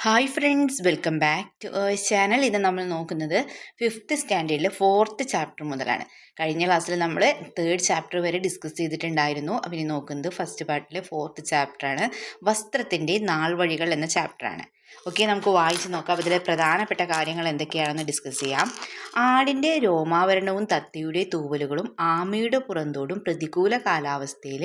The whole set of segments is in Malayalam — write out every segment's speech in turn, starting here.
Hi friends, welcome back to channel. ഇത് നമ്മൾ നോക്കുന്നത് 5th സ്റ്റാൻഡേർഡിലെ 4th ചാപ്റ്റർ മുതലാണ്. കഴിഞ്ഞ ക്ലാസ്സിൽ നമ്മൾ 3rd ചാപ്റ്റർ വരെ ഡിസ്കസ് ചെയ്തിട്ടുണ്ടായിരുന്നു. അപ്പം ഇനി നോക്കുന്നത് ഫസ്റ്റ് പാർട്ടിലെ 4th ചാപ്റ്ററാണ്. വസ്ത്രത്തിൻ്റെ നാൾവഴികൾ എന്ന ചാപ്റ്ററാണ്. ഓക്കെ, നമുക്ക് വായിച്ച് നോക്കാം. അപ്പോൾ ഇതിലെ പ്രധാനപ്പെട്ട കാര്യങ്ങൾ എന്തൊക്കെയാണെന്ന് ഡിസ്കസ് ചെയ്യാം. ആടിൻ്റെ രോമാവരണവും തത്തയുടെ തൂവലുകളും ആമയുടെ പുറന്തോടും പ്രതികൂല കാലാവസ്ഥയിൽ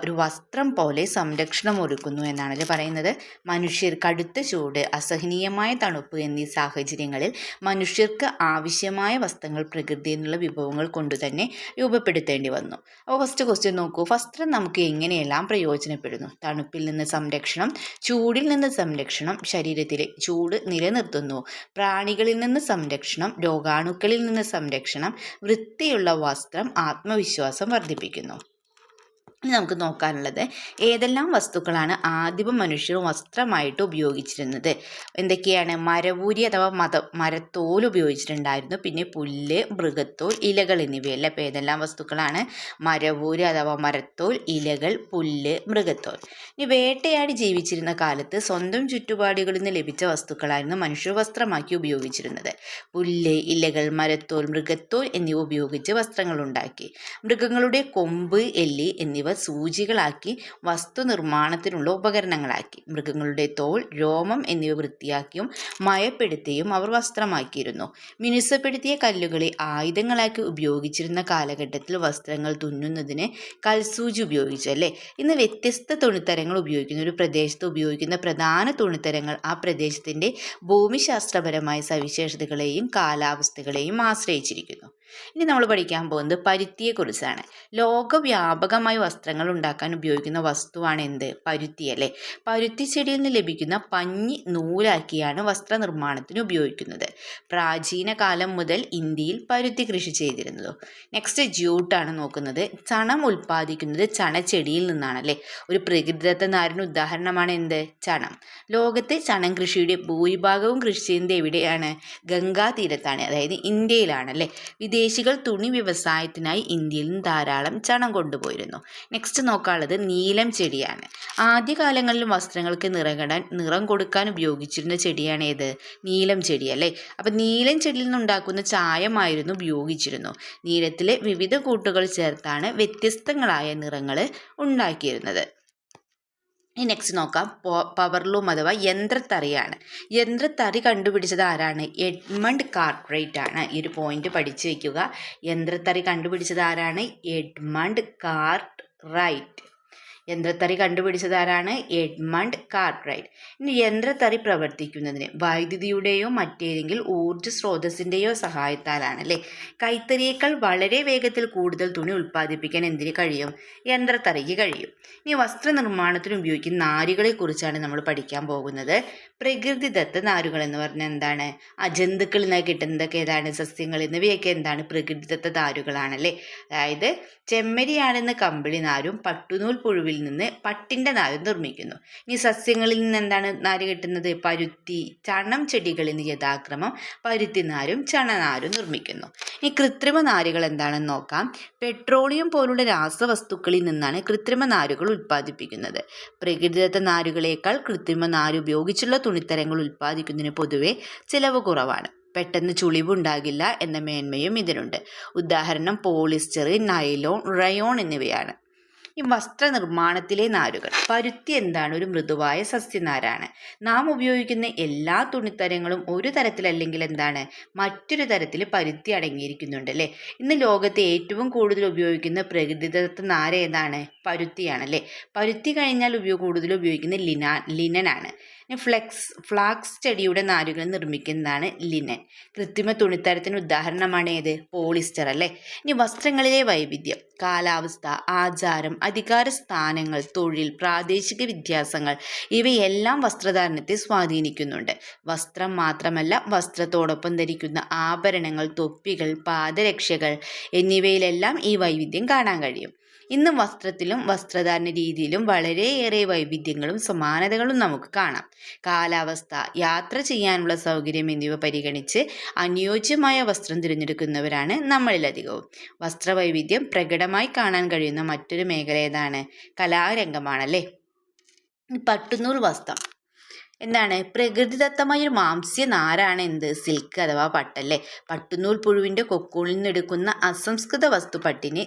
ഒരു വസ്ത്രം പോലെ സംരക്ഷണം ഒരുക്കുന്നു എന്നാണല്ലേ പറയുന്നത്. മനുഷ്യർ കടുത്ത ചൂട്, അസഹനീയമായ തണുപ്പ് എന്നീ സാഹചര്യങ്ങളിൽ മനുഷ്യർക്ക് ആവശ്യമായ വസ്ത്രങ്ങൾ പ്രകൃതിയിൽ നിന്നുള്ള വിഭവങ്ങൾ കൊണ്ടുതന്നെ രൂപപ്പെടുത്തേണ്ടി വന്നു. അപ്പോൾ ഫസ്റ്റ് ക്വസ്റ്റ്യൻ നോക്കൂ. വസ്ത്രം നമുക്ക് എങ്ങനെയെല്ലാം പ്രയോജനപ്പെടുന്നു? തണുപ്പിൽ നിന്ന് സംരക്ഷണം, ചൂടിൽ നിന്ന് സംരക്ഷണം, ശരീരത്തിലെ ചൂട് നിലനിർത്തുന്നു. പ്രാണികളിൽ നിന്ന് സംരക്ഷണം, രോഗാണുക്കളിൽ നിന്ന് സംരക്ഷണം, വൃത്തിയുള്ള വസ്ത്രം ആത്മവിശ്വാസം വർദ്ധിപ്പിക്കുന്നു. ഇനി നമുക്ക് നോക്കാനുള്ളത് ഏതെല്ലാം വസ്തുക്കളാണ് ആദിമ മനുഷ്യർ വസ്ത്രമായിട്ട് ഉപയോഗിച്ചിരുന്നത്. എന്തൊക്കെയാണ്? മരവൂരി അഥവാ മരത്തോൽ ഉപയോഗിച്ചിട്ടുണ്ടായിരുന്നു. പിന്നെ പുല്ല്, മൃഗത്തോൽ, ഇലകൾ എന്നിവയല്ല. അപ്പോൾ ഏതെല്ലാം വസ്തുക്കളാണ്? മരവൂര് അഥവാ മരത്തോൽ, ഇലകൾ, പുല്ല്, മൃഗത്തോൽ. ഇനി വേട്ടയാടി ജീവിച്ചിരുന്ന കാലത്ത് സ്വന്തം ചുറ്റുപാടുകളിൽ നിന്ന് ലഭിച്ച വസ്തുക്കളായിരുന്നു മനുഷ്യർ വസ്ത്രമാക്കി ഉപയോഗിച്ചിരുന്നത്. പുല്ല്, ഇലകൾ, മരത്തോൽ, മൃഗത്തോൽ എന്നിവ ഉപയോഗിച്ച് വസ്ത്രങ്ങൾ ഉണ്ടാക്കി. മൃഗങ്ങളുടെ കൊമ്പ്, എല്ലി എന്നിവ സൂചികളാക്കി വസ്തു നിർമ്മാണത്തിനുള്ള ഉപകരണങ്ങളാക്കി. മൃഗങ്ങളുടെ തോൽ, രോമം എന്നിവ വൃത്തിയാക്കിയും മയപ്പെടുത്തിയും അവർ വസ്ത്രമാക്കിയിരുന്നു. മിനുസപ്പെടുത്തിയ കല്ലുകളെ ആയുധങ്ങളാക്കി ഉപയോഗിച്ചിരുന്ന കാലഘട്ടത്തിൽ വസ്ത്രങ്ങൾ തുന്നുന്നതിന് കൽസൂചി ഉപയോഗിച്ചു അല്ലേ. ഇന്ന് വ്യത്യസ്ത തുണിത്തരങ്ങൾ ഉപയോഗിക്കുന്നു. ഒരു പ്രദേശത്ത് ഉപയോഗിക്കുന്ന പ്രധാന തുണിത്തരങ്ങൾ ആ പ്രദേശത്തിൻ്റെ ഭൂമിശാസ്ത്രപരമായ സവിശേഷതകളെയും കാലാവസ്ഥകളെയും ആശ്രയിച്ചിരിക്കുന്നു. ഇനി നമ്മൾ പഠിക്കാൻ പോകുന്നത് പരുത്തിയെക്കുറിച്ചാണ്. ലോകവ്യാപകമായി വസ്ത്രങ്ങൾ ഉണ്ടാക്കാൻ ഉപയോഗിക്കുന്ന വസ്തുവാണ് എന്ത്? പരുത്തി അല്ലേ. പരുത്തി ചെടിയിൽ നിന്ന് ലഭിക്കുന്ന പഞ്ഞി നൂലാക്കിയാണ് വസ്ത്രനിർമ്മാണത്തിന് ഉപയോഗിക്കുന്നത്. പ്രാചീന കാലം മുതൽ ഇന്ത്യയിൽ പരുത്തി കൃഷി ചെയ്തിരുന്നത്. നെക്സ്റ്റ് ജ്യൂട്ടാണ് നോക്കുന്നത്. ചണം ഉൽപ്പാദിക്കുന്നത് ചണച്ചെടിയിൽ നിന്നാണല്ലേ. ഒരു പ്രകൃതിദത്ത നാരിന് ഉദാഹരണമാണ് എന്ത്? ചണം. ലോകത്തെ ചണം കൃഷിയുടെ ഭൂരിഭാഗവും കൃഷി ചെയ്യുന്നത് എവിടെയാണ്? ഗംഗാ തീരത്താണ്, അതായത് ഇന്ത്യയിലാണല്ലേ. വിദേശികൾ തുണി വ്യവസായത്തിനായി ഇന്ത്യയിൽ നിന്ന് ധാരാളം ചണം കൊണ്ടുപോയിരുന്നു. നെക്സ്റ്റ് നോക്കാനുള്ളത് നീലം ചെടിയാണ്. ആദ്യകാലങ്ങളിലും വസ്ത്രങ്ങൾക്ക് നിറം കൊടുക്കാൻ ഉപയോഗിച്ചിരുന്ന ചെടിയാണ് ഏത്? നീലം ചെടി അല്ലേ. അപ്പം നീലം ചെടിയിൽ നിന്നുണ്ടാക്കുന്ന ചായമായിരുന്നു ഉപയോഗിച്ചിരുന്നു. നീലത്തിലെ വിവിധ കൂട്ടുകൾ ചേർത്താണ് വ്യത്യസ്തങ്ങളായ നിറങ്ങൾ ഉണ്ടാക്കിയിരുന്നത്. നെക്സ്റ്റ് നോക്കാം. പവർലൂം അഥവാ യന്ത്രത്തറിയാണ്. യന്ത്രത്തറി കണ്ടുപിടിച്ചത് ആരാണ്? എഡ്മണ്ട് കാർട്ട്റൈറ്റ് ആണ്. ഈ ഒരു പോയിന്റ് പഠിച്ചു വയ്ക്കുക. യന്ത്രത്തറി കണ്ടുപിടിച്ചത് ആരാണ്? എഡ്മണ്ട് കാർട്ട്റൈറ്റ്. യന്ത്രത്തറി കണ്ടുപിടിച്ചത് ആരാണ്? എഡ്മണ്ട് കാർട്ട്റൈറ്റ്. ഇനി യന്ത്രത്തറി പ്രവർത്തിക്കുന്നതിന് വൈദ്യുതിയുടെയോ മറ്റേതെങ്കിലും ഊർജ്ജ സ്രോതസ്സിൻ്റെയോ സഹായത്താലാണ് അല്ലേ. കൈത്തറിയേക്കാൾ വളരെ വേഗത്തിൽ കൂടുതൽ തുണി ഉൽപ്പാദിപ്പിക്കാൻ എന്തിന് കഴിയും? യന്ത്രത്തറിക്ക് കഴിയും. ഇനി വസ്ത്രനിർമ്മാണത്തിന് ഉപയോഗിക്കുന്ന നാരുകളെ കുറിച്ചാണ് നമ്മൾ പഠിക്കാൻ പോകുന്നത്. പ്രകൃതിദത്ത നാരുകൾ എന്ന് പറഞ്ഞാൽ എന്താണ്? ജന്തുക്കളിൽ നിന്ന് കിട്ടുന്നതൊക്കെ ഏതാണ്? സസ്യങ്ങളിൽ നിന്നവയൊക്കെ എന്താണ്? പ്രകൃതിദത്ത നാരുകളാണല്ലേ. അതായത് ചെമ്മരിയാണെന്ന് കമ്പിളി നാരും പട്ടുനൂൽ പുഴുവിൽ നിന്ന് പട്ടിൻ്റെ നാരും നിർമ്മിക്കുന്നു. ഇനി സസ്യങ്ങളിൽ നിന്ന് എന്താണ് നാര് കിട്ടുന്നത്? പരുത്തി, ചണം ചെടികളിൽ നിന്ന് യഥാക്രമം പരുത്തി നാരും ചണനാരും നിർമ്മിക്കുന്നു. ഇനി കൃത്രിമ നാരുകൾ എന്താണെന്ന് നോക്കാം. പെട്രോളിയം പോലുള്ള രാസവസ്തുക്കളിൽ നിന്നാണ് കൃത്രിമ നാരുകൾ ഉൽപ്പാദിപ്പിക്കുന്നത്. പ്രകൃതിദത്ത നാരുകളേക്കാൾ കൃത്രിമ നാര് ഉപയോഗിച്ചുള്ള തുണിത്തരങ്ങൾ ഉൽപ്പാദിക്കുന്നതിന് പൊതുവെ ചിലവ് കുറവാണ്. പെട്ടെന്ന് ചുളിവുണ്ടാകില്ല എന്ന മേന്മയും ഇതിനുണ്ട്. ഉദാഹരണം പോളിസ്റ്റർ, നൈലോൺ, റയോൺ എന്നിവയാണ്. ഈ വസ്ത്രനിർമ്മാണത്തിലെ നാരുകൾ. പരുത്തി എന്താണ്? ഒരു മൃദുവായ സസ്യനാരാണ്. നാം ഉപയോഗിക്കുന്ന എല്ലാ തുണിത്തരങ്ങളും ഒരു തരത്തിലല്ലെങ്കിൽ എന്താണ്? മറ്റൊരു തരത്തിൽ പരുത്തി അടങ്ങിയിരിക്കുന്നുണ്ട് അല്ലേ. ഇന്ന് ലോകത്തെ ഏറ്റവും കൂടുതൽ ഉപയോഗിക്കുന്ന പ്രകൃതിദത്ത നാര് ഏതാണ്? പരുത്തിയാണല്ലേ. പരുത്തി കഴിഞ്ഞാൽ കൂടുതൽ ഉപയോഗിക്കുന്ന ലിനനാണ്. ഫ്ലാക്സ് ചെടിയുടെ നാരുകൾ നിർമ്മിക്കുന്നതാണ് ലിനൻ. കൃത്രിമ തുണിത്തരത്തിന് ഉദാഹരണമാണ് ഏത്? പോളിസ്റ്റർ അല്ലേ. ഇനി വസ്ത്രങ്ങളിലെ വൈവിധ്യം. കാലാവസ്ഥ, ആചാരം, അധികാര സ്ഥാനങ്ങൾ, തൊഴിൽ, പ്രാദേശിക വ്യത്യാസങ്ങൾ ഇവയെല്ലാം വസ്ത്രധാരണത്തെ സ്വാധീനിക്കുന്നുണ്ട്. വസ്ത്രം മാത്രമല്ല, വസ്ത്രത്തോടൊപ്പം ധരിക്കുന്ന ആഭരണങ്ങൾ, തൊപ്പികൾ, പാദരക്ഷകൾ എന്നിവയിലെല്ലാം ഈ വൈവിധ്യം കാണാൻ കഴിയും. ഇന്ന് വസ്ത്രത്തിലും വസ്ത്രധാരണ രീതിയിലും വളരെയേറെ വൈവിധ്യങ്ങളും സമാനതകളും നമുക്ക് കാണാം. കാലാവസ്ഥ, യാത്ര ചെയ്യാനുള്ള സൗകര്യം എന്നിവ പരിഗണിച്ച് അനുയോജ്യമായ വസ്ത്രം തിരഞ്ഞെടുക്കുന്നവരാണ് നമ്മളിലധികവും. വസ്ത്രവൈവിധ്യം പ്രകടമായി കാണാൻ കഴിയുന്ന മറ്റൊരു മേഖല ഏതാണ്? കലാരംഗമാണല്ലേ. പട്ടുനൂൽ വസ്ത്രം. എന്താണ് പ്രകൃതിദത്തമായ ഒരു മാംസ്യ നാരാണ് എന്ത് സിൽക്ക് അഥവാ പട്ടല്ലേ. പട്ടുനൂൽ പുഴുവിൻ്റെ കൊക്കൂളിൽ നിന്നെടുക്കുന്ന അസംസ്കൃത വസ്തു പട്ടിനെ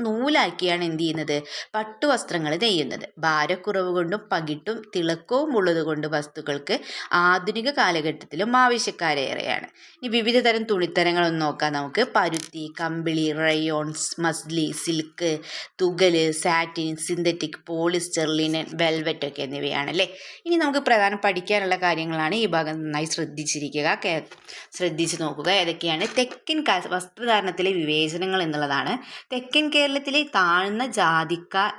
നൂലാക്കിയാണ് എന്ത് ചെയ്യുന്നത് പട്ടുവസ്ത്രങ്ങൾ നെയ്യുന്നത്. ഭാരക്കുറവ് കൊണ്ടും പകിട്ടും തിളക്കവും ഉള്ളത് കൊണ്ട് വസ്തുക്കൾക്ക് ആധുനിക കാലഘട്ടത്തിലും ആവശ്യക്കാരേറെയാണ്. ഇനി വിവിധ തരം തുണിത്തരങ്ങളൊന്ന് നോക്കാം നമുക്ക്. പരുത്തി, കമ്പിളി, റയോൺസ്, മസ്ലി, സിൽക്ക്, തുകല്, satin, synthetic, polyester, linen, velvet ഒക്കെ എന്നിവയാണല്ലേ. ഇനി നമുക്ക് പ്രധാനം പഠിക്കാനുള്ള കാര്യങ്ങളാണ്. ഈ ഭാഗം നന്നായി ശ്രദ്ധിച്ചു നോക്കുക. ഏതൊക്കെയാണ്? തെക്കൻ വസ്ത്രധാരണത്തിലെ വിവേചനങ്ങൾ എന്നുള്ളതാണ്. തെക്കൻ കേരളത്തിലെ താഴ്ന്ന ജാതിക്കാർ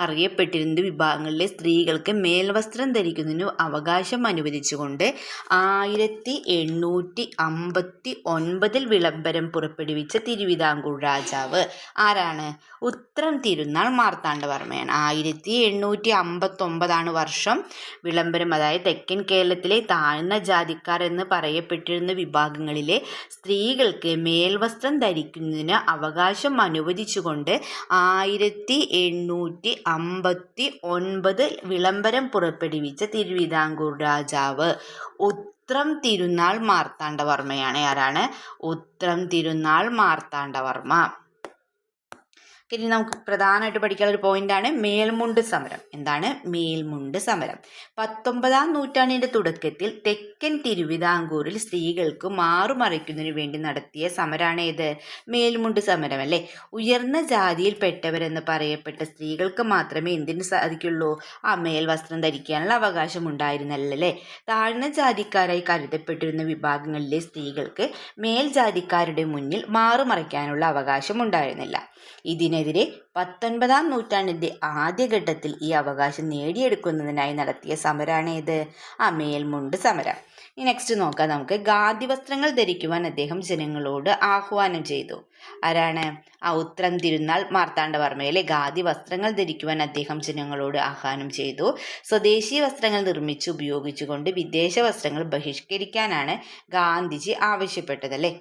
അറിയപ്പെട്ടിരുന്ന വിഭാഗങ്ങളിലെ സ്ത്രീകൾക്ക് മേൽവസ്ത്രം ധരിക്കുന്നതിന് അവകാശം അനുവദിച്ചുകൊണ്ട് 1859 വിളംബരം പുറപ്പെടുവിച്ച തിരുവിതാംകൂർ രാജാവ് ആരാണ്? ഉത്രം തിരുനാൾ മാർത്താണ്ഡവർമ്മയാണ്. 1859 വർഷം വിളംബരം. അതായത് തെക്കൻ കേരളത്തിലെ താഴ്ന്ന ജാതിക്കാർ എന്ന് പറയപ്പെട്ടിരുന്ന വിഭാഗങ്ങളിലെ സ്ത്രീകൾക്ക് മേൽവസ്ത്രം ധരിക്കുന്നതിന് അവകാശം അനുവദിച്ചുകൊണ്ട് 1859 വിളംബരം പുറപ്പെടുവിച്ച തിരുവിതാംകൂർ രാജാവ് ഉത്രം തിരുനാൾ മാർത്താണ്ഡവർമ്മയാണ്. ആരാണ്? ഉത്രം തിരുനാൾ മാർത്താണ്ഡവർമ്മ. ഇനി നമുക്ക് പ്രധാനമായിട്ട് പഠിക്കാനുള്ള ഒരു പോയിന്റാണ് മേൽമുണ്ട് സമരം. എന്താണ് മേൽമുണ്ട് സമരം? 19-ാം നൂറ്റാണ്ടിന്റെ തുടക്കത്തിൽ തെക്കൻ തിരുവിതാംകൂറിൽ സ്ത്രീകൾക്ക് മാറുമറയ്ക്കുന്നതിന് വേണ്ടി നടത്തിയ സമരമാണ് ഏത്? മേൽമുണ്ട് സമരം അല്ലേ. ഉയർന്ന ജാതിയിൽപ്പെട്ടവരെന്ന് പറയപ്പെട്ട സ്ത്രീകൾക്ക് മാത്രമേ എന്തിനു സാധിക്കുള്ളൂ? മേൽവസ്ത്രം ധരിക്കാനുള്ള അവകാശം ഉണ്ടായിരുന്നല്ലേ. താഴ്ന്ന ജാതിക്കാരായി കരുതപ്പെട്ടിരുന്ന വിഭാഗങ്ങളിലെ സ്ത്രീകൾക്ക് മേൽജാതിക്കാരുടെ മുന്നിൽ മാറുമറയ്ക്കാനുള്ള അവകാശം ഉണ്ടായിരുന്നില്ല. ഇതിനെതിരെ 19-ാം നൂറ്റാണ്ടിന്റെ ആദ്യഘട്ടത്തിൽ ഈ അവകാശം നേടിയെടുക്കുന്നതിനായി നടത്തിയ സമരമാണ് ഏത്? മേൽമുണ്ട് സമരം. ഇനി നെക്സ്റ്റ് നോക്കാം നമുക്ക്. ഖാദി വസ്ത്രങ്ങൾ ധരിക്കുവാൻ അദ്ദേഹം ജനങ്ങളോട് ആഹ്വാനം ചെയ്തു. ആരാണ്? ഉത്രം തിരുനാൾ മാർത്താണ്ഡവർമ്മയിലെ ഖാദി വസ്ത്രങ്ങൾ ധരിക്കുവാൻ അദ്ദേഹം ജനങ്ങളോട് ആഹ്വാനം ചെയ്തു. സ്വദേശി വസ്ത്രങ്ങൾ നിർമ്മിച്ച് ഉപയോഗിച്ചുകൊണ്ട് വിദേശ വസ്ത്രങ്ങൾ ബഹിഷ്കരിക്കാനാണ് ഗാന്ധിജി ആവശ്യപ്പെട്ടതല്ലേ.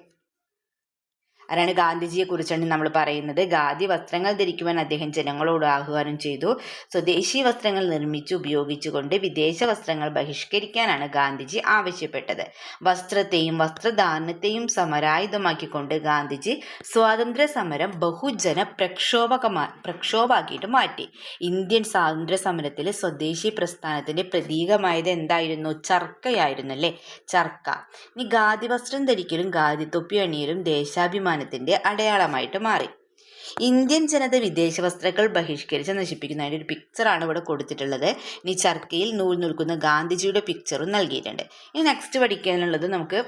ആരാണ്? ഗാന്ധിജിയെ കുറിച്ചാണ് നമ്മൾ പറയുന്നത്. ഖാദി വസ്ത്രങ്ങൾ ധരിക്കുവാൻ അദ്ദേഹം ജനങ്ങളോട് ആഹ്വാനം ചെയ്തു. സ്വദേശി വസ്ത്രങ്ങൾ നിർമ്മിച്ച് ഉപയോഗിച്ചുകൊണ്ട് വിദേശ വസ്ത്രങ്ങൾ ബഹിഷ്കരിക്കാനാണ് ഗാന്ധിജി ആവശ്യപ്പെട്ടത്. വസ്ത്രത്തെയും വസ്ത്രധാരണത്തെയും സമരായുധമാക്കിക്കൊണ്ട് ഗാന്ധിജി സ്വാതന്ത്ര്യ സമരം ബഹുജന പ്രക്ഷോഭമാക്കിയിട്ട് മാറ്റി. ഇന്ത്യൻ സ്വാതന്ത്ര്യ സമരത്തിൽ സ്വദേശി പ്രസ്ഥാനത്തിന്റെ പ്രതീകമായത് എന്തായിരുന്നു? ചർക്കയായിരുന്നു അല്ലേ. ചർക്ക. ഇനി ഖാദി വസ്ത്രം ധരിക്കലും ഖാദി തൊപ്പി അണിയലും ദേശാഭിമാനത്തിന്റെ അടയാളമായിട്ട് മാറി. ഇന്ത്യൻ ജനത വിദേശ വസ്ത്രങ്ങൾ ബഹിഷ്കരിച്ച് നശിപ്പിക്കുന്നതിൻ്റെ ഒരു പിക്ചറാണ് ഇവിടെ കൊടുത്തിട്ടുള്ളത്. ഇനി ചർക്കയിൽ നൂൽ നിൽക്കുന്ന ഗാന്ധിജിയുടെ പിക്ചറും നൽകിയിട്ടുണ്ട്. ഇനി നെക്സ്റ്റ് പഠിക്കാനുള്ളത് നമുക്ക്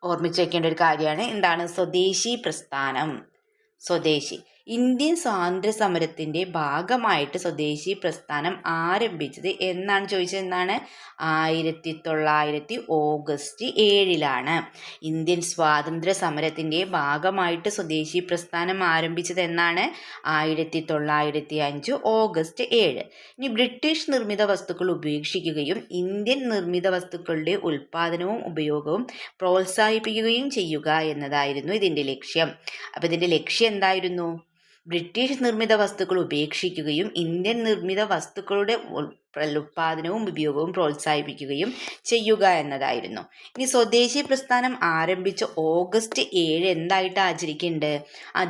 ഓർമ്മിച്ച് വയ്ക്കേണ്ട ഒരു കാര്യമാണ്. എന്താണ്? സ്വദേശി പ്രസ്ഥാനം. സ്വദേശി. ഇന്ത്യൻ സ്വാതന്ത്ര്യ സമരത്തിൻ്റെ ഭാഗമായിട്ട് സ്വദേശി പ്രസ്ഥാനം ആരംഭിച്ചത് എന്നാണ് ചോദിച്ചത്. എന്നാണ്? 1900 ഓഗസ്റ്റ് 7 ഇന്ത്യൻ സ്വാതന്ത്ര്യ സമരത്തിൻ്റെ ഭാഗമായിട്ട് സ്വദേശി പ്രസ്ഥാനം ആരംഭിച്ചത് എന്നാണ്? 1905 ഓഗസ്റ്റ് 7. ഇനി ബ്രിട്ടീഷ് നിർമ്മിത വസ്തുക്കൾ ഉപേക്ഷിക്കുകയും ഇന്ത്യൻ നിർമ്മിത വസ്തുക്കളുടെ ഉൽപ്പാദനവും ഉപയോഗവും പ്രോത്സാഹിപ്പിക്കുകയും ചെയ്യുക എന്നതായിരുന്നു ഇതിൻ്റെ ലക്ഷ്യം. അപ്പോൾ ഇതിൻ്റെ ലക്ഷ്യം എന്തായിരുന്നു? ബ്രിട്ടീഷ് നിർമ്മിത വസ്തുക്കൾ ഉപേക്ഷിക്കുകയും ഇന്ത്യൻ നിർമ്മിത വസ്തുക്കളുടെ ഉൽപ്പാദനവും ഉപയോഗവും പ്രോത്സാഹിപ്പിക്കുകയും ചെയ്യുക എന്നതായിരുന്നു. ഇനി സ്വദേശി പ്രസ്ഥാനം ആരംഭിച്ച ഓഗസ്റ്റ് 7 എന്തായിട്ട് ആചരിക്കുന്നുണ്ട്?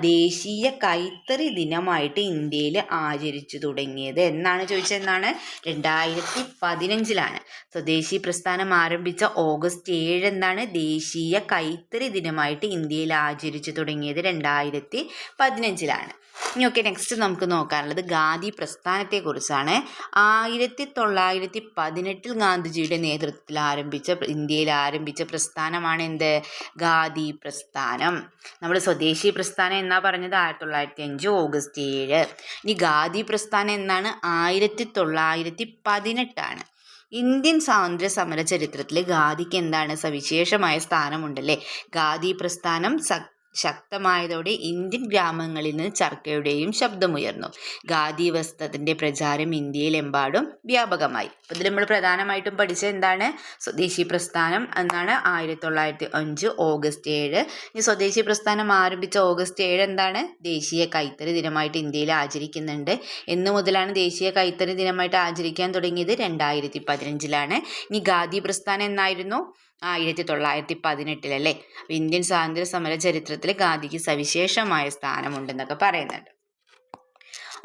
ദേശീയ കൈത്തറി ദിനമായിട്ട് ഇന്ത്യയിൽ ആചരിച്ചു തുടങ്ങിയത് എന്നാണ് ചോദിച്ചത്. എന്നാണ്? 2015 സ്വദേശി പ്രസ്ഥാനം ആരംഭിച്ച ഓഗസ്റ്റ് 7 എന്താണ്? ദേശീയ കൈത്തറി ദിനമായിട്ട് ഇന്ത്യയിൽ ആചരിച്ചു തുടങ്ങിയത് 2015. ഇനി ഓക്കെ, നെക്സ്റ്റ് നമുക്ക് നോക്കാനുള്ളത് ഖാദി പ്രസ്ഥാനത്തെക്കുറിച്ചാണ്. 1918 ഗാന്ധിജിയുടെ നേതൃത്വത്തിൽ ഇന്ത്യയിൽ ആരംഭിച്ച പ്രസ്ഥാനമാണ് എന്ത്? ഖാദി പ്രസ്ഥാനം. നമ്മൾ സ്വദേശി പ്രസ്ഥാനം എന്നാ പറഞ്ഞത് 1905 ഓഗസ്റ്റ് 7. ഇനി ഖാദി പ്രസ്ഥാനം എന്നാണ്? 1918. ഇന്ത്യൻ സ്വാതന്ത്ര്യ സമര ചരിത്രത്തിൽ ഖാദിക്ക് എന്താണ്? സവിശേഷമായ സ്ഥാനമുണ്ടല്ലേ. ഖാദി പ്രസ്ഥാനം ശക്തമായതോടെ ഇന്ത്യൻ ഗ്രാമങ്ങളിൽ നിന്ന് ചർക്കയുടെയും ശബ്ദമുയർന്നു. ഖാദി വസ്ത്രത്തിന്റെ പ്രചാരം ഇന്ത്യയിലെമ്പാടും വ്യാപകമായി. അപ്പോൾ ഇതിൽ നമ്മൾ പ്രധാനമായിട്ടും പഠിച്ചത് എന്താണ്? സ്വദേശി പ്രസ്ഥാനം എന്നാണ്. 1905 ഓഗസ്റ്റ് 7. ഈ സ്വദേശി പ്രസ്ഥാനം ആരംഭിച്ച ഓഗസ്റ്റ് 7 എന്താണ്? ദേശീയ കൈത്തറി ദിനമായിട്ട് ഇന്ത്യയിൽ ആചരിക്കുന്നുണ്ട്. എന്ന് മുതലാണ് ദേശീയ കൈത്തറി ദിനമായിട്ട് ആചരിക്കാൻ തുടങ്ങിയത്? 2015 ഇനി ഖാദി പ്രസ്ഥാനം എന്നായിരുന്നു? 1918 അല്ലേ. ഇന്ത്യൻ സ്വാതന്ത്ര്യ സമര ചരിത്രത്തിൽ ഖാദിക്ക് സവിശേഷമായ സ്ഥാനമുണ്ടെന്നൊക്കെ പറയുന്നുണ്ട്.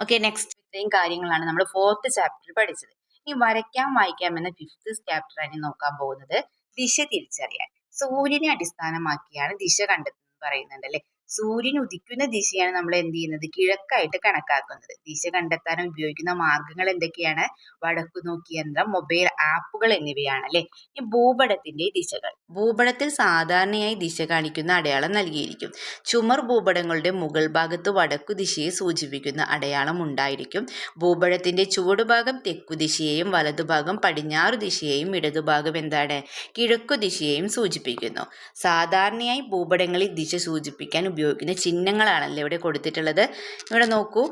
ഓക്കെ, നെക്സ്റ്റ് ഇത്രയും കാര്യങ്ങളാണ് നമ്മൾ 4th ചാപ്റ്ററിൽ പഠിച്ചത്. ഇനി വരയ്ക്കാം വായിക്കാം എന്ന 5th ചാപ്റ്ററാണ് നോക്കാൻ പോകുന്നത്. ദിശ തിരിച്ചറിയാൻ. സൂര്യനെ അടിസ്ഥാനമാക്കിയാണ് ദിശ കണ്ടെത്തുന്നത് പറയുന്നുണ്ട് അല്ലേ. സൂര്യൻ ഉദിക്കുന്ന ദിശയാണ് നമ്മൾ എന്ത് ചെയ്യുന്നത്? കിഴക്കായിട്ട് കണക്കാക്കുന്നത്. ദിശ കണ്ടെത്താൻ ഉപയോഗിക്കുന്ന മാർഗങ്ങൾ എന്തൊക്കെയാണ്? വടക്കുനോക്കി യന്ത്രം, മൊബൈൽ ആപ്പുകൾ എന്നിവയാണ് അല്ലെ. ഈ ഭൂപടത്തിന്റെ ദിശകൾ. ഭൂപടത്തിൽ സാധാരണയായി ദിശ കാണിക്കുന്ന അടയാളം നൽകിയിരിക്കും. ചുമർ ഭൂപടങ്ങളുടെ മുകൾ ഭാഗത്ത് വടക്കു ദിശയെ സൂചിപ്പിക്കുന്ന അടയാളം ഉണ്ടായിരിക്കും. ഭൂപടത്തിന്റെ ചുവടുഭാഗം തെക്കു ദിശയെയും വലതുഭാഗം പടിഞ്ഞാറു ദിശയെയും ഇടതുഭാഗം എന്താണ്? കിഴക്കു ദിശയെയും സൂചിപ്പിക്കുന്നു. സാധാരണയായി ഭൂപടങ്ങളിൽ ദിശ സൂചിപ്പിക്കാൻ ഉപയോഗിക്കുന്ന ചിഹ്നങ്ങളാണല്ലോ ഇവിടെ കൊടുത്തിട്ടുള്ളത്. ഇവിടെ നോക്കൂ,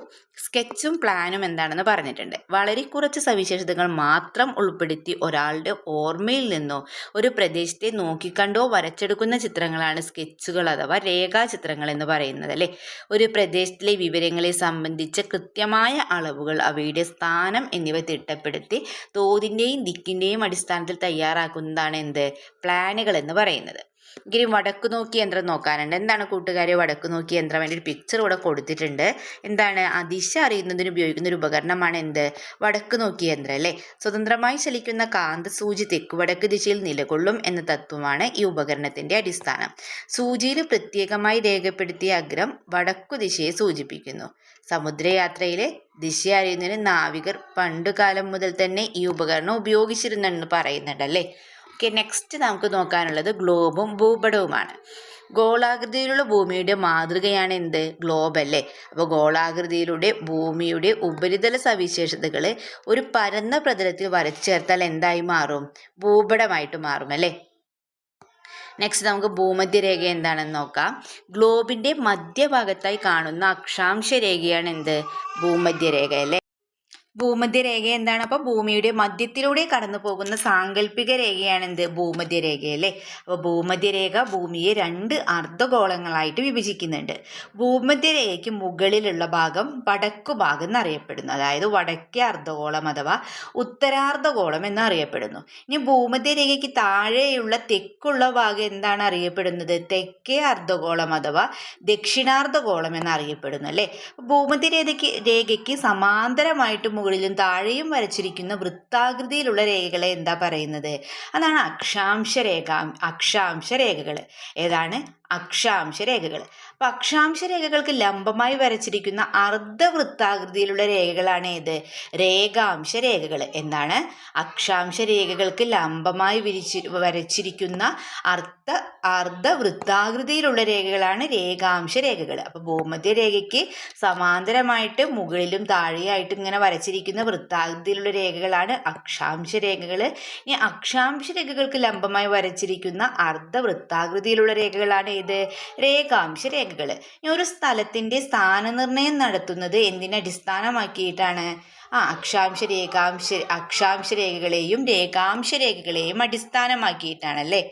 സ്കെച്ചും പ്ലാനും എന്താണെന്ന് പറഞ്ഞിട്ടുണ്ട്. വളരെ കുറച്ച് സവിശേഷതകൾ മാത്രം ഉൾപ്പെടുത്തി ഒരാളുടെ ഓർമ്മയിൽ നിന്നോ ഒരു പ്രദേശത്തെ നോക്കിക്കണ്ടോ വരച്ചെടുക്കുന്ന ചിത്രങ്ങളാണ് സ്കെച്ചുകൾ അഥവാ രേഖാചിത്രങ്ങൾ എന്ന് പറയുന്നത് അല്ലേ. ഒരു പ്രദേശത്തിലെ വിവരങ്ങളെ സംബന്ധിച്ച കൃത്യമായ അളവുകൾ, അവയുടെ സ്ഥാനം എന്നിവ തിട്ടപ്പെടുത്തി തോതിൻ്റെയും ദിക്കിൻ്റെയും അടിസ്ഥാനത്തിൽ തയ്യാറാക്കുന്നതാണ് എന്ത്? പ്ലാനുകൾ എന്ന് പറയുന്നത്. ഇനി വടക്കു നോക്കി യന്ത്രം നോക്കാനുണ്ട്. എന്താണ് കൂട്ടുകാരെ വടക്കു നോക്കി യന്ത്രം? അതിൻ്റെ ഒരു പിക്ചർ ഇവിടെ കൊടുത്തിട്ടുണ്ട്. എന്താണ്? ആ ദിശ അറിയുന്നതിന് ഉപയോഗിക്കുന്ന ഒരു ഉപകരണമാണ് എന്ത്? വടക്കു നോക്കി യന്ത്രം അല്ലേ. സ്വതന്ത്രമായി ചലിക്കുന്ന കാന്തസൂചി തെക്കു വടക്ക് ദിശയിൽ നിലകൊള്ളും എന്ന തത്വമാണ് ഈ ഉപകരണത്തിന്റെ അടിസ്ഥാനം. സൂചിയിൽ പ്രത്യേകമായി രേഖപ്പെടുത്തിയ അഗ്രം വടക്കു ദിശയെ സൂചിപ്പിക്കുന്നു. സമുദ്രയാത്രയിലെ ദിശ അറിയുന്നതിന് നാവികർ പണ്ടുകാലം മുതൽ തന്നെ ഈ ഉപകരണം ഉപയോഗിച്ചിരുന്നെന്ന് പറയുന്നുണ്ട് അല്ലേ. ഓക്കെ, നെക്സ്റ്റ് നമുക്ക് നോക്കാനുള്ളത് ഗ്ലോബും ഭൂപടവുമാണ്. ഗോളാകൃതിയിലുള്ള ഭൂമിയുടെ മാതൃകയാണ് എന്ത്? ഗ്ലോബ് അല്ലേ. അപ്പോൾ ഗോളാകൃതിയിലൂടെ ഭൂമിയുടെ ഉപരിതല സവിശേഷതകൾ ഒരു പരന്ന പ്രതലത്തിൽ വരച്ചേർത്താൽ എന്തായി മാറും? ഭൂപടമായിട്ട് മാറും അല്ലേ. നെക്സ്റ്റ് നമുക്ക് ഭൂമധ്യരേഖ എന്താണെന്ന് നോക്കാം. ഗ്ലോബിന്റെ മധ്യഭാഗത്തായി കാണുന്ന അക്ഷാംശ രേഖയാണ് എന്ത്? ഭൂമധ്യരേഖ അല്ലേ. ഭൂമധ്യരേഖ എന്താണ്? അപ്പോൾ ഭൂമിയുടെ മധ്യത്തിലൂടെ കടന്നു പോകുന്ന സാങ്കല്പിക രേഖയാണ് എന്ത്? ഭൂമധ്യരേഖ അല്ലേ. അപ്പോൾ ഭൂമധ്യരേഖ ഭൂമിയെ 2 അർദ്ധഗോളങ്ങളായിട്ട് വിഭജിക്കുന്നുണ്ട്. ഭൂമധ്യരേഖയ്ക്ക് മുകളിലുള്ള ഭാഗം വടക്കു ഭാഗം എന്നറിയപ്പെടുന്നു. അതായത് വടക്കേ അർദ്ധഗോളം അഥവാ ഉത്തരാർദ്ധഗോളം എന്നറിയപ്പെടുന്നു. ഇനി ഭൂമധ്യരേഖയ്ക്ക് താഴെയുള്ള തെക്കുള്ള ഭാഗം എന്താണ് അറിയപ്പെടുന്നത്? തെക്കേ അർദ്ധഗോളം അഥവാ ദക്ഷിണാർദ്ധഗോളം എന്നറിയപ്പെടുന്നു അല്ലേ. ഭൂമധ്യരേഖയ്ക്ക് സമാന്തരമായിട്ട് മുകളിലും താഴെയും വരച്ചിരിക്കുന്ന വൃത്താകൃതിയിലുള്ള രേഖകളെ എന്താ പറയുന്നത്? അതാണ് അക്ഷാംശ രേഖകൾ. ഏതാണ്? അക്ഷാംശ രേഖകൾ. അപ്പൊ അക്ഷാംശ രേഖകൾക്ക് ലംബമായി വരച്ചിരിക്കുന്ന അർദ്ധവൃത്താകൃതിയിലുള്ള രേഖകളാണ് ഏത്? രേഖാംശ രേഖകൾ. എന്താണ്? അക്ഷാംശ രേഖകൾക്ക് ലംബമായി വരച്ചിരിക്കുന്ന അർദ്ധവൃത്താകൃതിയിലുള്ള രേഖകളാണ് രേഖാംശ രേഖകൾ. അപ്പൊ ഭൂമധ്യരേഖയ്ക്ക് സമാന്തരമായിട്ട് മുകളിലും താഴെയായിട്ട് ഇങ്ങനെ വരച്ചിരിക്കുന്ന വൃത്താകൃതിയിലുള്ള രേഖകളാണ് അക്ഷാംശ രേഖകൾ. ഇനി അക്ഷാംശ രേഖകൾക്ക് ലംബമായി വരച്ചിരിക്കുന്ന അർദ്ധവൃത്താകൃതിയിലുള്ള രേഖകളാണ് ഏത്? രേഖാംശ രേഖകൾ. ഇനി ഒരു സ്ഥലത്തിന്റെ സ്ഥാനനിർണയം നടത്തുന്നത് എന്തിനെ അടിസ്ഥാനമാക്കിയിട്ടാണ്? അക്ഷാംശ രേഖകളെയും രേഖാംശ രേഖകളെയും അടിസ്ഥാനമാക്കിയിട്ടാണല്ലേ.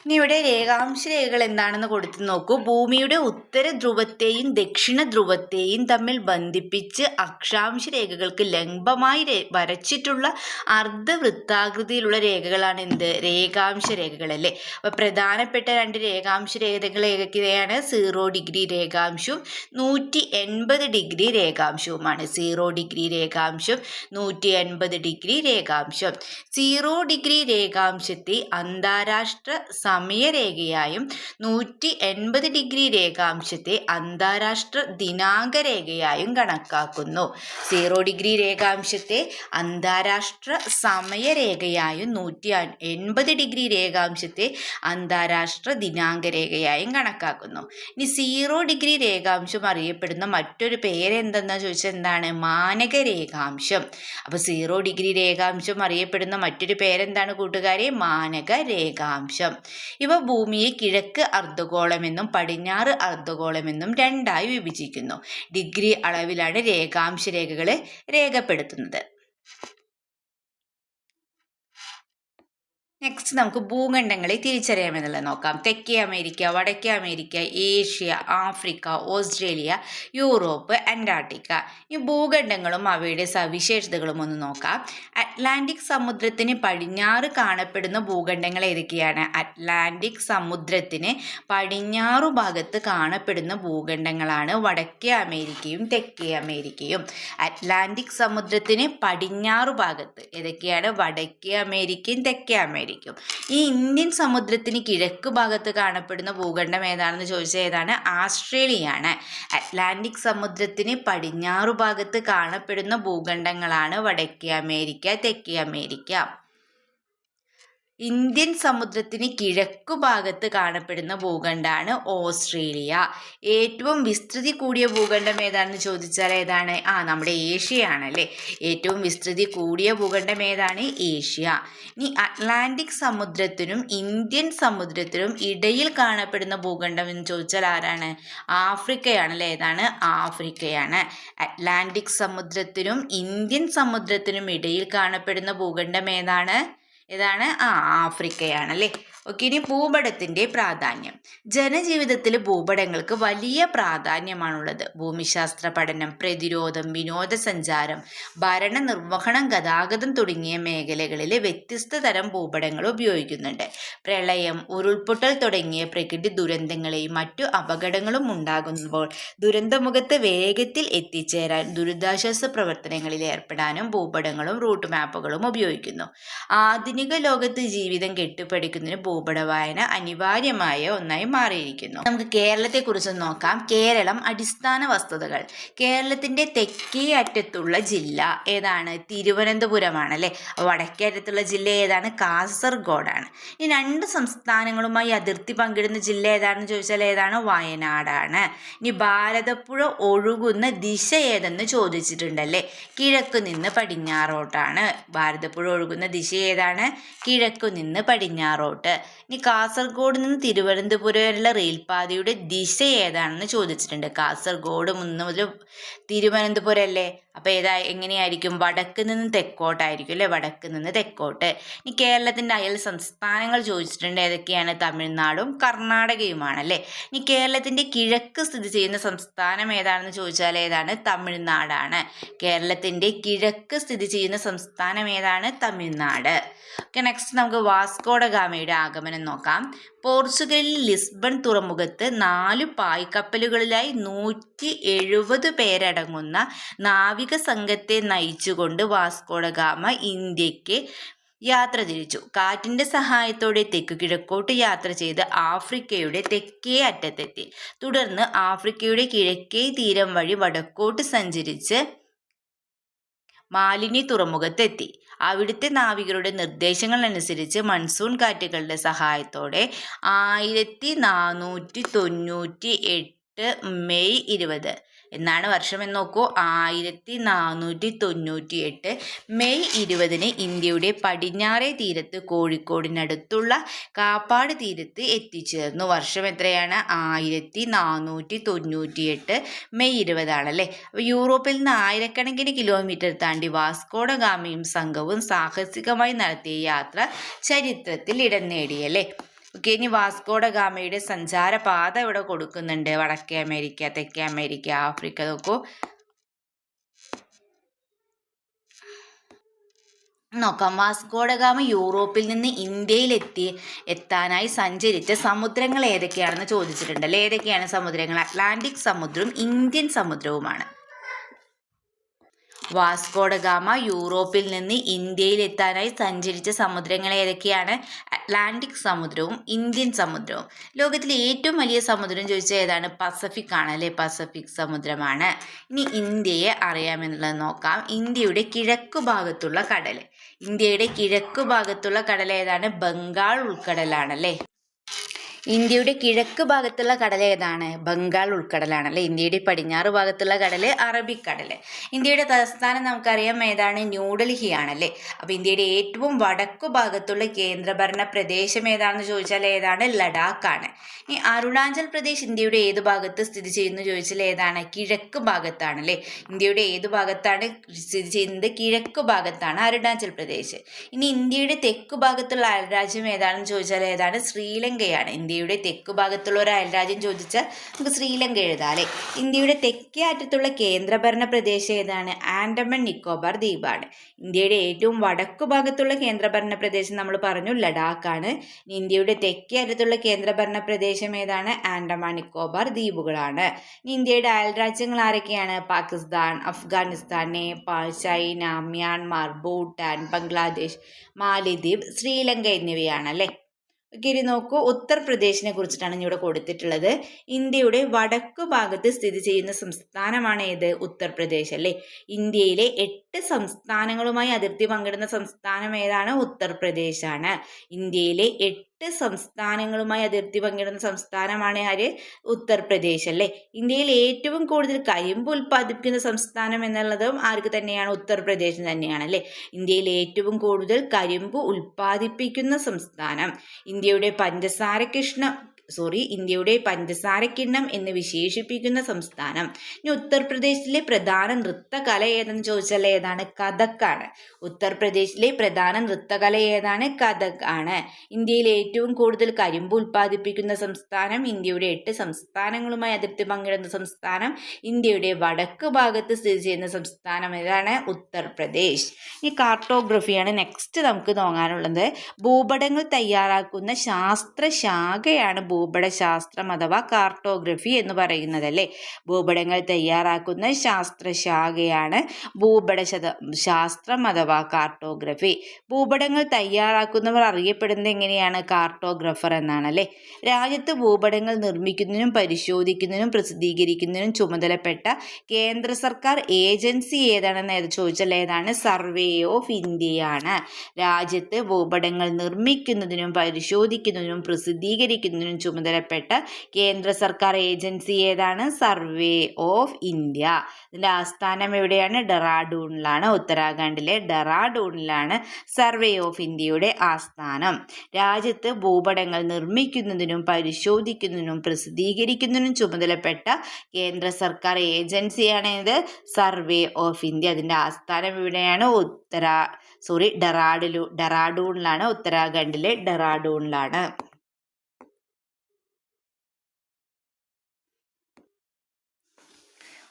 ഇനി ഇവിടെ രേഖാംശ രേഖകൾ എന്താണെന്ന് കൊടുത്തു നോക്കൂ. ഭൂമിയുടെ ഉത്തര ധ്രുവത്തെയും ദക്ഷിണ ധ്രുവത്തെയും തമ്മിൽ ബന്ധിപ്പിച്ച് അക്ഷാംശ രേഖകൾക്ക് ലംബമായി വരച്ചിട്ടുള്ള അർദ്ധവൃത്താകൃതിയിലുള്ള രേഖകളാണ് എന്ത്? രേഖാംശ രേഖകൾ അല്ലേ. അപ്പൊ പ്രധാനപ്പെട്ട 2 രേഖാംശ രേഖകൾ ഏതൊക്കെയാണ്? 0 ഡിഗ്രി രേഖാംശവും 180 ഡിഗ്രി രേഖാംശവുമാണ്. 0 ഡിഗ്രി രേഖാംശം, 180 ഡിഗ്രി രേഖാംശം. 0 ഡിഗ്രി രേഖാംശത്തെ അന്താരാഷ്ട്ര സമയരേഖയായും 180 ഡിഗ്രി രേഖാംശത്തെ അന്താരാഷ്ട്ര ദിനാങ്ക രേഖയായും കണക്കാക്കുന്നു. 0 ഡിഗ്രി രേഖാംശത്തെ അന്താരാഷ്ട്ര സമയരേഖയായും 180 ഡിഗ്രി രേഖാംശത്തെ അന്താരാഷ്ട്ര ദിനാങ്ക രേഖയായും കണക്കാക്കുന്നു. ഇനി 0 ഡിഗ്രി രേഖാംശം അറിയപ്പെടുന്ന മറ്റൊരു പേരെന്തെന്ന് ചോദിച്ചാൽ എന്താണ്? മാനക രേഖാംശം. അപ്പൊ 0 ഡിഗ്രി രേഖാംശം അറിയപ്പെടുന്ന മറ്റൊരു പേരെന്താണ് കൂട്ടുകാരെ? മാനക രേഖാംശം. ഇവ ഭൂമിയെ കിഴക്ക് അർദ്ധഗോളമെന്നും പടിഞ്ഞാറ് അർദ്ധഗോളമെന്നും രണ്ടായി വിഭജിക്കുന്നു. ഡിഗ്രി അളവിലാണ് രേഖാംശ രേഖകൾ രേഖപ്പെടുത്തുന്നത്. നെക്സ്റ്റ് നമുക്ക് ഭൂഖണ്ഡങ്ങളെ തിരിച്ചറിയാമെന്നുള്ളത് നോക്കാം. തെക്കേ അമേരിക്ക, വടക്കേ America, Asia, Africa, Australia, Europe, Antarctica. ഈ ഭൂഖണ്ഡങ്ങളും അവയുടെ സവിശേഷതകളും ഒന്ന് നോക്കാം. അറ്റ്ലാന്റിക് സമുദ്രത്തിന് പടിഞ്ഞാറ് കാണപ്പെടുന്ന ഭൂഖണ്ഡങ്ങൾ ഏതൊക്കെയാണ്? അറ്റ്ലാന്റിക് സമുദ്രത്തിന് പടിഞ്ഞാറു ഭാഗത്ത് കാണപ്പെടുന്ന ഭൂഖണ്ഡങ്ങളാണ് വടക്കേ അമേരിക്കയും തെക്കേ അമേരിക്കയും. അറ്റ്ലാന്റിക് സമുദ്രത്തിന് പടിഞ്ഞാറു ഭാഗത്ത് ഏതൊക്കെയാണ്? വടക്കേ അമേരിക്കയും തെക്കേ അമേരിക്ക. ഈ ഇന്ത്യൻ സമുദ്രത്തിന് കിഴക്ക് ഭാഗത്ത് കാണപ്പെടുന്ന ഭൂഖണ്ഡം ഏതാണെന്ന് ചോദിച്ചാൽ ഏതാണ്? ആസ്ട്രേലിയയാണ്. അറ്റ്ലാന്റിക് സമുദ്രത്തിന് പടിഞ്ഞാറു ഭാഗത്ത് കാണപ്പെടുന്ന ഭൂഖണ്ഡങ്ങളാണ് വടക്കേ അമേരിക്ക, തെക്കേ അമേരിക്ക. ഇന്ത്യൻ സമുദ്രത്തിന് കിഴക്കു ഭാഗത്ത് കാണപ്പെടുന്ന ഭൂഖണ്ഡമാണ് ഓസ്ട്രേലിയ. ഏറ്റവും വിസ്തൃതി കൂടിയ ഭൂഖണ്ഡം ഏതാണെന്ന് ചോദിച്ചാൽ ഏതാണ്? നമ്മുടെ ഏഷ്യയാണല്ലേ. ഏറ്റവും വിസ്തൃതി കൂടിയ ഭൂഖണ്ഡം ഏതാണ്? ഏഷ്യ. ഇനി അറ്റ്ലാന്റിക് സമുദ്രത്തിനും ഇന്ത്യൻ സമുദ്രത്തിനും ഇടയിൽ കാണപ്പെടുന്ന ഭൂഖണ്ഡം എന്ന് ചോദിച്ചാൽ ആരാണ്? ആഫ്രിക്കയാണല്ലേ. ഏതാണ്? ആഫ്രിക്കയാണ്. അറ്റ്ലാന്റിക് സമുദ്രത്തിനും ഇന്ത്യൻ സമുദ്രത്തിനും ഇടയിൽ കാണപ്പെടുന്ന ഭൂഖണ്ഡം ഏതാണ്? ആഫ്രിക്കയാണല്ലേ. ഓക്കെ. ഇനി ഭൂപടത്തിൻ്റെ പ്രാധാന്യം. ജനജീവിതത്തിൽ ഭൂപടങ്ങൾക്ക് വലിയ പ്രാധാന്യമാണുള്ളത്. ഭൂമിശാസ്ത്ര പഠനം, പ്രതിരോധം, വിനോദസഞ്ചാരം, ഭരണനിർവഹണം, ഗതാഗതം തുടങ്ങിയ മേഖലകളിൽ വ്യത്യസ്ത തരം ഭൂപടങ്ങൾ ഉപയോഗിക്കുന്നുണ്ട്. പ്രളയം, ഉരുൾപൊട്ടൽ തുടങ്ങിയ പ്രകൃതി ദുരന്തങ്ങളെയും മറ്റു അപകടങ്ങളും ഉണ്ടാകുമ്പോൾ ദുരന്തമുഖത്ത് വേഗത്തിൽ എത്തിച്ചേരാൻ ദുരിതാശ്വാസ പ്രവർത്തനങ്ങളിൽ ഏർപ്പെടാനും ഭൂപടങ്ങളും റൂട്ട് മാപ്പുകളും ഉപയോഗിക്കുന്നു. ആധുനിക ലോകത്ത് ജീവിതം കെട്ടിപ്പടുക്കുന്നതിന് ഭൂപട വായന അനിവാര്യമായ ഒന്നായി മാറിയിരിക്കുന്നു. നമുക്ക് കേരളത്തെ കുറിച്ച് നോക്കാം. കേരളം. അടിസ്ഥാന വസ്തുതകൾ. കേരളത്തിന്റെ തെക്കേ അറ്റത്തുള്ള ജില്ല ഏതാണ്? തിരുവനന്തപുരമാണ് അല്ലെ. വടക്കേ അറ്റത്തുള്ള ജില്ല ഏതാണ്? കാസർഗോഡാണ്. ഈ രണ്ട് സംസ്ഥാനങ്ങളുമായി അതിർത്തി പങ്കിടുന്ന ജില്ല ഏതാണെന്ന് ചോദിച്ചാൽ ഏതാണ്? വയനാടാണ്. ഇനി ഭാരതപ്പുഴ ഒഴുകുന്ന ദിശ ഏതെന്ന് ചോദിച്ചിട്ടുണ്ടല്ലേ. കിഴക്കു നിന്ന് പടിഞ്ഞാറോട്ടാണ്. ഭാരതപ്പുഴ ഒഴുകുന്ന ദിശ ഏതാണ്? കിഴക്കു നിന്ന് പടിഞ്ഞാറോട്ട്. ഇനി കാസർഗോഡ് നിന്ന് തിരുവനന്തപുരം വരെയുള്ള റെയിൽപാതയുടെ ദിശ ഏതാണെന്ന് ചോദിച്ചിട്ടുണ്ട്. കാസർഗോഡ് മുതൽ തിരുവനന്തപുരം അല്ലേ. അപ്പോൾ എങ്ങനെയായിരിക്കും? വടക്ക് നിന്ന് തെക്കോട്ടായിരിക്കും അല്ലേ. വടക്ക് നിന്ന് തെക്കോട്ട്. ഇനി കേരളത്തിൻ്റെ അയൽ സംസ്ഥാനങ്ങൾ ചോദിച്ചിട്ടുണ്ട്. ഏതൊക്കെയാണ്? തമിഴ്നാടും കർണാടകയുമാണ് അല്ലേ. ഇനി കേരളത്തിൻ്റെ കിഴക്ക് സ്ഥിതി ചെയ്യുന്ന സംസ്ഥാനം ഏതാണെന്ന് ചോദിച്ചാൽ ഏതാണ്? തമിഴ്നാടാണ്. കേരളത്തിൻ്റെ കിഴക്ക് സ്ഥിതി ചെയ്യുന്ന സംസ്ഥാനം ഏതാണ്? തമിഴ്നാട്. ഓക്കെ. നെക്സ്റ്റ് നമുക്ക് വാസ്കോഡ ഗാമയുടെ ആഗമനം നോക്കാം. പോർച്ചുഗലിൽ ലിസ്ബൺ തുറമുഖത്ത് 4 പായ്ക്കപ്പലുകളിലായി 170 പേരടങ്ങുന്ന നാവിക സംഘത്തെ നയിച്ചുകൊണ്ട് വാസ്കോഡ ഗാമ ഇന്ത്യക്ക് യാത്ര തിരിച്ചു. കാറ്റിന്റെ സഹായത്തോടെ തെക്ക് കിഴക്കോട്ട് യാത്ര ചെയ്ത് ആഫ്രിക്കയുടെ തെക്കേ അറ്റത്തെത്തി. തുടർന്ന് ആഫ്രിക്കയുടെ കിഴക്കേ തീരം വഴി വടക്കോട്ട് സഞ്ചരിച്ച് മാലിനി തുറമുഖത്തെത്തി. അവിടുത്തെ നാവികരുടെ നിർദ്ദേശങ്ങൾ അനുസരിച്ച് മൺസൂൺ കാറ്റുകളുടെ സഹായത്തോടെ 1498 മെയ് 20 എന്നാണ് വർഷം എന്ന് നോക്കൂ. 1498 മെയ് 20 ഇന്ത്യയുടെ പടിഞ്ഞാറേ തീരത്ത് കോഴിക്കോടിനടുത്തുള്ള കാപ്പാട് തീരത്ത് എത്തിച്ചേർന്നു. വർഷം എത്രയാണ്? 1498 മെയ് 20 ആണല്ലേ. അപ്പോൾ യൂറോപ്പിൽ നിന്ന് ആയിരക്കണക്കിന് കിലോമീറ്റർ താണ്ടി വാസ്കോഡ ഗാമയും സംഘവും സാഹസികമായി നടത്തിയ യാത്ര ചരിത്രത്തിൽ ഇടം നേടിയല്ലേ. ഓക്കെ. ഇനി വാസ്കോഡ ഗാമയുടെ സഞ്ചാരപാത ഇവിടെ കൊടുക്കുന്നുണ്ട്. വടക്കേ അമേരിക്ക, തെക്കേ അമേരിക്ക, ആഫ്രിക്ക. നോക്കൂ. നോക്കാം. വാസ്കോഡ ഗാമ യൂറോപ്പിൽ നിന്ന് ഇന്ത്യയിൽ എത്താനായി സഞ്ചരിച്ച സമുദ്രങ്ങൾ ഏതൊക്കെയാണെന്ന് ചോദിച്ചിട്ടുണ്ടല്ലോ. ഏതൊക്കെയാണ് സമുദ്രങ്ങൾ? അറ്റ്ലാന്റിക് സമുദ്രവും ഇന്ത്യൻ സമുദ്രവുമാണ്. വാസ്കോഡ ഗാമ യൂറോപ്പിൽ നിന്ന് ഇന്ത്യയിൽ എത്താനായി സഞ്ചരിച്ച സമുദ്രങ്ങൾ ഏതൊക്കെയാണ്? അറ്റ്ലാന്റിക് സമുദ്രവും ഇന്ത്യൻ സമുദ്രവും. ലോകത്തിലെ ഏറ്റവും വലിയ സമുദ്രം ചോദിച്ചാൽ ഏതാണ്? പസഫിക് ആണ് അല്ലേ. പസഫിക് സമുദ്രമാണ്. ഇനി ഇന്ത്യയെ അറിയാമെന്നുള്ളത് നോക്കാം. ഇന്ത്യയുടെ കിഴക്കു ഭാഗത്തുള്ള കടൽ. ഇന്ത്യയുടെ കിഴക്കു ഭാഗത്തുള്ള കടൽ ഏതാണ്? ബംഗാൾ ഉൾക്കടലാണല്ലേ. ഇന്ത്യയുടെ കിഴക്ക് ഭാഗത്തുള്ള കടൽ ഏതാണ്? ബംഗാൾ ഉൾക്കടലാണ് അല്ലെ. ഇന്ത്യയുടെ പടിഞ്ഞാറ് ഭാഗത്തുള്ള കടൽ അറബിക്കടൽ. ഇന്ത്യയുടെ തലസ്ഥാനം നമുക്കറിയാം ഏതാണ്? ന്യൂഡൽഹി ആണല്ലേ. അപ്പോൾ ഇന്ത്യയുടെ ഏറ്റവും വടക്കു ഭാഗത്തുള്ള കേന്ദ്രഭരണ പ്രദേശം ഏതാണെന്ന് ചോദിച്ചാൽ ഏതാണ്? ലഡാക്ക് ആണ്. ഇനി അരുണാചൽ പ്രദേശ് ഇന്ത്യയുടെ ഏത് ഭാഗത്ത് സ്ഥിതി ചെയ്യുന്നു ചോദിച്ചാൽ ഏതാണ്? കിഴക്ക് ഭാഗത്താണ് അല്ലേ. ഇന്ത്യയുടെ ഏത് ഭാഗത്താണ് സ്ഥിതി ചെയ്യുന്നത്? കിഴക്ക് ഭാഗത്താണ് അരുണാചൽ പ്രദേശ്. ഇനി ഇന്ത്യയുടെ തെക്കു ഭാഗത്തുള്ള അയൽരാജ്യം ഏതാണെന്ന് ചോദിച്ചാൽ ഏതാണ്? ശ്രീലങ്കയാണ്. ഇന്ത്യയുടെ തെക്കു ഭാഗത്തുള്ള ഒരു അയൽരാജ്യം ചോദിച്ചാൽ നമുക്ക് ശ്രീലങ്ക എഴുതാം അല്ലേ. ഇന്ത്യയുടെ തെക്കേ അറ്റത്തുള്ള കേന്ദ്രഭരണ പ്രദേശം ഏതാണ്? ആൻഡമാൻ നിക്കോബാർ ദ്വീപാണ്. ഇന്ത്യയുടെ ഏറ്റവും വടക്കു ഭാഗത്തുള്ള കേന്ദ്രഭരണ പ്രദേശം നമ്മൾ പറഞ്ഞു ലഡാക്ക് ആണ്. ഇന്ത്യയുടെ തെക്കേ അറ്റത്തുള്ള കേന്ദ്രഭരണ പ്രദേശം ഏതാണ്? ആൻഡമാൻ നിക്കോബാർ ദ്വീപുകളാണ്. ഇന്ത്യയുടെ അയൽരാജ്യങ്ങൾ ആരൊക്കെയാണ്? പാകിസ്ഥാൻ, അഫ്ഗാനിസ്ഥാൻ, നേപ്പാൾ, ചൈന, മ്യാൻമാർ, ഭൂട്ടാൻ, ബംഗ്ലാദേശ്, മാലിദ്വീപ്, ശ്രീലങ്ക എന്നിവയാണ് അല്ലേ. ഇനി നോക്കൂ, ഉത്തർപ്രദേശിനെ കുറിച്ചിട്ടാണ് ഇവിടെ കൊടുത്തിട്ടുള്ളത്. ഇന്ത്യയുടെ വടക്കു ഭാഗത്ത് സ്ഥിതി ചെയ്യുന്ന സംസ്ഥാനമാണ് ഏത്? ഉത്തർപ്രദേശ് അല്ലേ. ഇന്ത്യയിലെ 8 സംസ്ഥാനങ്ങളുമായി അതിർത്തി പങ്കിടുന്ന സംസ്ഥാനം ഏതാണ്? ഉത്തർപ്രദേശ് ആണ്. ഇന്ത്യയിലെ 8 സംസ്ഥാനങ്ങളുമായി അതിർത്തി പങ്കിടുന്ന സംസ്ഥാനമാണ് ആര്? ഉത്തർപ്രദേശ് അല്ലേ. ഇന്ത്യയിൽ ഏറ്റവും കൂടുതൽ കരിമ്പ് ഉൽപ്പാദിപ്പിക്കുന്ന സംസ്ഥാനം എന്നുള്ളതും ആർക്ക് തന്നെയാണ്? ഉത്തർപ്രദേശ് തന്നെയാണ് അല്ലേ. ഇന്ത്യയിൽ ഏറ്റവും കൂടുതൽ കരിമ്പ് ഉൽപ്പാദിപ്പിക്കുന്ന സംസ്ഥാനം. ഇന്ത്യയുടെ പഞ്ചസാരക്കിണ്ണം എന്ന് വിശേഷിപ്പിക്കുന്ന സംസ്ഥാനം. ഇനി ഉത്തർപ്രദേശിലെ പ്രധാന നൃത്തകല ഏതെന്ന് ചോദിച്ചാൽ ഏതാണ്? കഥക്കാണ്. ഉത്തർപ്രദേശിലെ പ്രധാന നൃത്തകല ഏതാണ്? കഥക് ആണ്. ഇന്ത്യയിൽ ഏറ്റവും കൂടുതൽ കരിമ്പ് ഉൽപ്പാദിപ്പിക്കുന്ന സംസ്ഥാനം. ഇന്ത്യയുടെ 8 സംസ്ഥാനങ്ങളുമായി അതിർത്തി പങ്കിടുന്ന സംസ്ഥാനം. ഇന്ത്യയുടെ വടക്ക് ഭാഗത്ത് സ്ഥിതി ചെയ്യുന്ന സംസ്ഥാനം ഏതാണ്? ഉത്തർപ്രദേശ്. ഈ കാർട്ടോഗ്രഫിയാണ് നെക്സ്റ്റ് നമുക്ക് നോക്കാനുള്ളത്. ഭൂപടങ്ങൾ തയ്യാറാക്കുന്ന ശാസ്ത്രശാഖയാണ് ഭൂപടശാസ്ത്രം അഥവാ കാർട്ടോഗ്രഫി എന്ന് പറയുന്നത് അല്ലേ. ഭൂപടങ്ങൾ തയ്യാറാക്കുന്ന ശാസ്ത്രശാഖയാണ് ഭൂപടശാസ്ത്രം അഥവാ കാർട്ടോഗ്രഫി. ഭൂപടങ്ങൾ തയ്യാറാക്കുന്നവർ അറിയപ്പെടുന്നത് എങ്ങനെയാണ്? കാർട്ടോഗ്രഫർ എന്നാണ് അല്ലേ. രാജ്യത്ത് ഭൂപടങ്ങൾ നിർമ്മിക്കുന്നതിനും പരിശോധിക്കുന്നതിനും പ്രസിദ്ധീകരിക്കുന്നതിനും ചുമതലപ്പെട്ട കേന്ദ്ര സർക്കാർ ഏജൻസി ഏതാണെന്ന് ചോദിച്ചാൽ ഏതാണ്? സർവേ ഓഫ് ഇന്ത്യയാണ്. രാജ്യത്ത് ഭൂപടങ്ങൾ നിർമ്മിക്കുന്നതിനും പരിശോധിക്കുന്നതിനും പ്രസിദ്ധീകരിക്കുന്നതിനും ചുമതലപ്പെട്ട കേന്ദ്ര സർക്കാർ ഏജൻസി ഏതാണ്? Survey of India. ഇതിൻ്റെ ആസ്ഥാനം എവിടെയാണ്? ഡെറാഡൂണിലാണ്. ഉത്തരാഖണ്ഡിലെ ഡെറാഡൂണിലാണ് സർവേ ഓഫ് ഇന്ത്യയുടെ ആസ്ഥാനം. രാജ്യത്ത് ഭൂപടങ്ങൾ നിർമ്മിക്കുന്നതിനും പരിശോധിക്കുന്നതിനും പ്രസിദ്ധീകരിക്കുന്നതിനും ചുമതലപ്പെട്ട കേന്ദ്ര സർക്കാർ ഏജൻസിയാണ് ഇത് സർവേ ഓഫ് ഇന്ത്യ. അതിൻ്റെ ആസ്ഥാനം എവിടെയാണ്? ഡെറാഡൂണിലാണ്. ഉത്തരാഖണ്ഡിലെ ഡെറാഡൂണിലാണ്.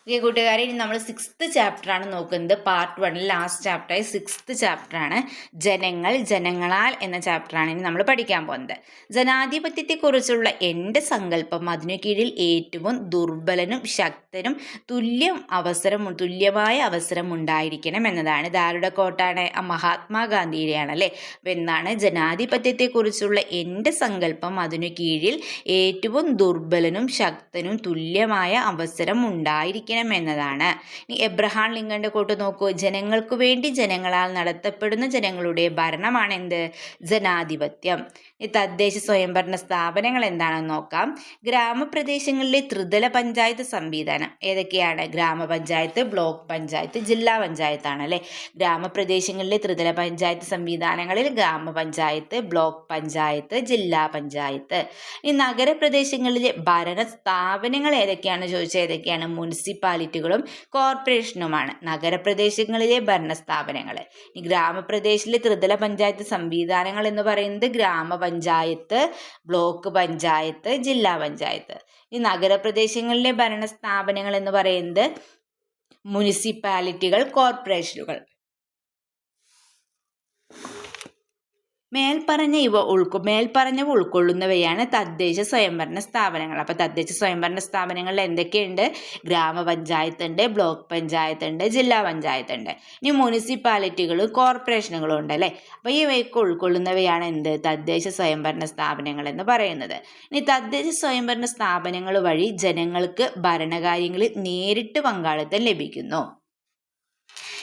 ഓക്കെ കൂട്ടുകാരെ, ഇനി നമ്മൾ 6th ചാപ്റ്ററാണ് നോക്കുന്നത്. പാർട്ട് 1 ലാസ്റ്റ് ചാപ്റ്ററായി 6th ചാപ്റ്ററാണ് ജനങ്ങൾ ജനങ്ങളാൽ എന്ന ചാപ്റ്ററാണ് ഇനി നമ്മൾ പഠിക്കാൻ പോകുന്നത്. ജനാധിപത്യത്തെക്കുറിച്ചുള്ള എൻ്റെ സങ്കല്പം അതിനു കീഴിൽ ഏറ്റവും ദുർബലനും ശക്തനും തുല്യമായ അവസരം ഉണ്ടായിരിക്കണം എന്നതാണ്. ഇതാരുടെ കോട്ടാണ്? മഹാത്മാഗാന്ധിയുടെയാണ് അല്ലേ. അപ്പം എന്താണ്? ജനാധിപത്യത്തെക്കുറിച്ചുള്ള എൻ്റെ സങ്കല്പം അതിനു കീഴിൽ ഏറ്റവും ദുർബലനും ശക്തനും തുല്യമായ അവസരം ഉണ്ടായിരിക്കണം എന്നതാണ്. ഇനി എബ്രഹാം ലിങ്കന്റെ കോട്ട് നോക്കൂ. ജനങ്ങൾക്ക് വേണ്ടി ജനങ്ങളാൽ നടത്തപ്പെടുന്ന ജനങ്ങളുടെ ഭരണമാണ് എന്ത്? ജനാധിപത്യം. ഈ തദ്ദേശ സ്വയംഭരണ സ്ഥാപനങ്ങൾ എന്താണെന്ന് നോക്കാം. ഗ്രാമപ്രദേശങ്ങളിലെ ത്രിതല പഞ്ചായത്ത് സംവിധാനം ഏതൊക്കെയാണ്? ഗ്രാമപഞ്ചായത്ത്, ബ്ലോക്ക് പഞ്ചായത്ത്, ജില്ലാ പഞ്ചായത്താണ് അല്ലേ. ഗ്രാമപ്രദേശങ്ങളിലെ ത്രിതല പഞ്ചായത്ത് സംവിധാനങ്ങളിൽ ഗ്രാമപഞ്ചായത്ത്, ബ്ലോക്ക് പഞ്ചായത്ത്, ജില്ലാ പഞ്ചായത്ത്. ഈ നഗരപ്രദേശങ്ങളിലെ ഭരണ സ്ഥാപനങ്ങൾ ഏതൊക്കെയാണ് ചോദിച്ചാൽ ഏതൊക്കെയാണ്? മുനിസിപ്പാലിറ്റികളും കോർപ്പറേഷനുമാണ് നഗരപ്രദേശങ്ങളിലെ ഭരണസ്ഥാപനങ്ങൾ. ഈ ഗ്രാമപ്രദേശത്തിലെ ത്രിതല പഞ്ചായത്ത് സംവിധാനങ്ങൾ എന്ന് പറയുന്നത് ഗ്രാമപഞ്ചായത്ത്, ബ്ലോക്ക് പഞ്ചായത്ത്, ജില്ലാ പഞ്ചായത്ത്. ഈ നഗരപ്രദേശങ്ങളിലെ ഭരണസ്ഥാപനങ്ങൾ എന്ന് പറയുന്നത് മുനിസിപ്പാലിറ്റികൾ, കോർപ്പറേഷനുകൾ. മേൽപ്പറഞ്ഞവ ഉൾക്കൊള്ളുന്നവയാണ് തദ്ദേശ സ്വയംഭരണ സ്ഥാപനങ്ങൾ. അപ്പോൾ തദ്ദേശ സ്വയംഭരണ സ്ഥാപനങ്ങളിൽ എന്തൊക്കെയുണ്ട്? ഗ്രാമപഞ്ചായത്ത് ഉണ്ട്, ബ്ലോക്ക് പഞ്ചായത്ത് ഉണ്ട്, ജില്ലാ പഞ്ചായത്ത് ഉണ്ട്. ഇനി മുനിസിപ്പാലിറ്റികളും കോർപ്പറേഷനുകളും ഉണ്ട് അല്ലേ. അപ്പോൾ ഇവയൊക്കെ ഉൾക്കൊള്ളുന്നവയാണ് എന്ത്? തദ്ദേശ സ്വയംഭരണ സ്ഥാപനങ്ങൾ എന്ന് പറയുന്നത്. ഇനി തദ്ദേശ സ്വയംഭരണ സ്ഥാപനങ്ങൾ വഴി ജനങ്ങൾക്ക് ഭരണകാര്യങ്ങളിൽ നേരിട്ട് പങ്കാളിത്തം ലഭിക്കുന്നു.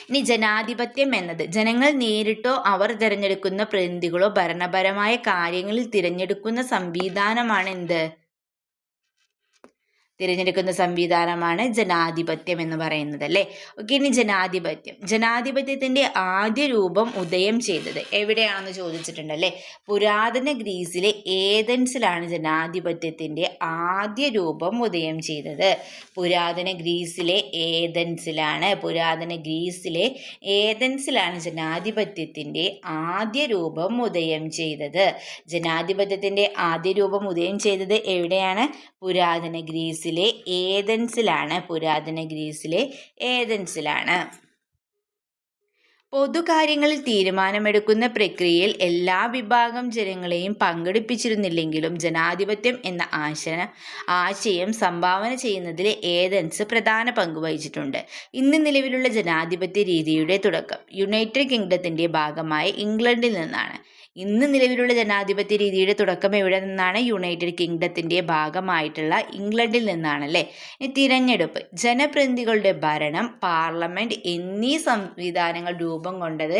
ഇനി ജനാധിപത്യം എന്നത് ജനങ്ങൾ നേരിട്ടോ അവർ തിരഞ്ഞെടുക്കുന്ന പ്രതിനിധികളോ ഭരണപരമായ കാര്യങ്ങളിൽ തിരഞ്ഞെടുക്കുന്ന സംവിധാനമാണ് എന്ത്? തിരഞ്ഞെടുക്കുന്ന സംവിധാനമാണ് ജനാധിപത്യം എന്ന് പറയുന്നത് അല്ലേ. ഓക്കെ, ഇനി ജനാധിപത്യത്തിന്റെ ആദ്യ രൂപം ഉദയം ചെയ്തത് എവിടെയാണെന്ന് ചോദിച്ചിട്ടുണ്ടല്ലേ. പുരാതന ഗ്രീസിലെ ഏതൻസിലാണ് ജനാധിപത്യത്തിന്റെ ആദ്യ രൂപം ഉദയം ചെയ്തത്. പുരാതന ഗ്രീസിലെ ഏതൻസിലാണ് ജനാധിപത്യത്തിന്റെ ആദ്യ രൂപം ഉദയം ചെയ്തത്. ജനാധിപത്യത്തിന്റെ ആദ്യ രൂപം ഉദയം ചെയ്തത് എവിടെയാണ്? പുരാതന ഗ്രീസിലെ ഏതൻസിലാണ്. പൊതുകാര്യങ്ങളിൽ തീരുമാനമെടുക്കുന്ന പ്രക്രിയയിൽ എല്ലാ വിഭാഗം ജനങ്ങളെയും പങ്കെടുപ്പിച്ചിരുന്നില്ലെങ്കിലും ജനാധിപത്യം എന്ന ആശയം സംഭാവന ചെയ്യുന്നതിൽ ഏതൻസ് പ്രധാന പങ്ക് വഹിച്ചിട്ടുണ്ട്. ഇന്ന് നിലവിലുള്ള ജനാധിപത്യ രീതിയുടെ തുടക്കം യുണൈറ്റഡ് കിങ്ഡത്തിന്റെ ഭാഗമായ ഇംഗ്ലണ്ടിൽ നിന്നാണ്. എവിടെ നിന്നാണ്? യുണൈറ്റഡ് കിങ്ഡത്തിന്റെ ഭാഗമായിട്ടുള്ള ഇംഗ്ലണ്ടിൽ നിന്നാണല്ലേ. തിരഞ്ഞെടുപ്പ്, ജനപ്രതിനിധികളുടെ ഭരണം, പാർലമെന്റ് എന്നീ സംവിധാനങ്ങൾ രൂപം കൊണ്ടത്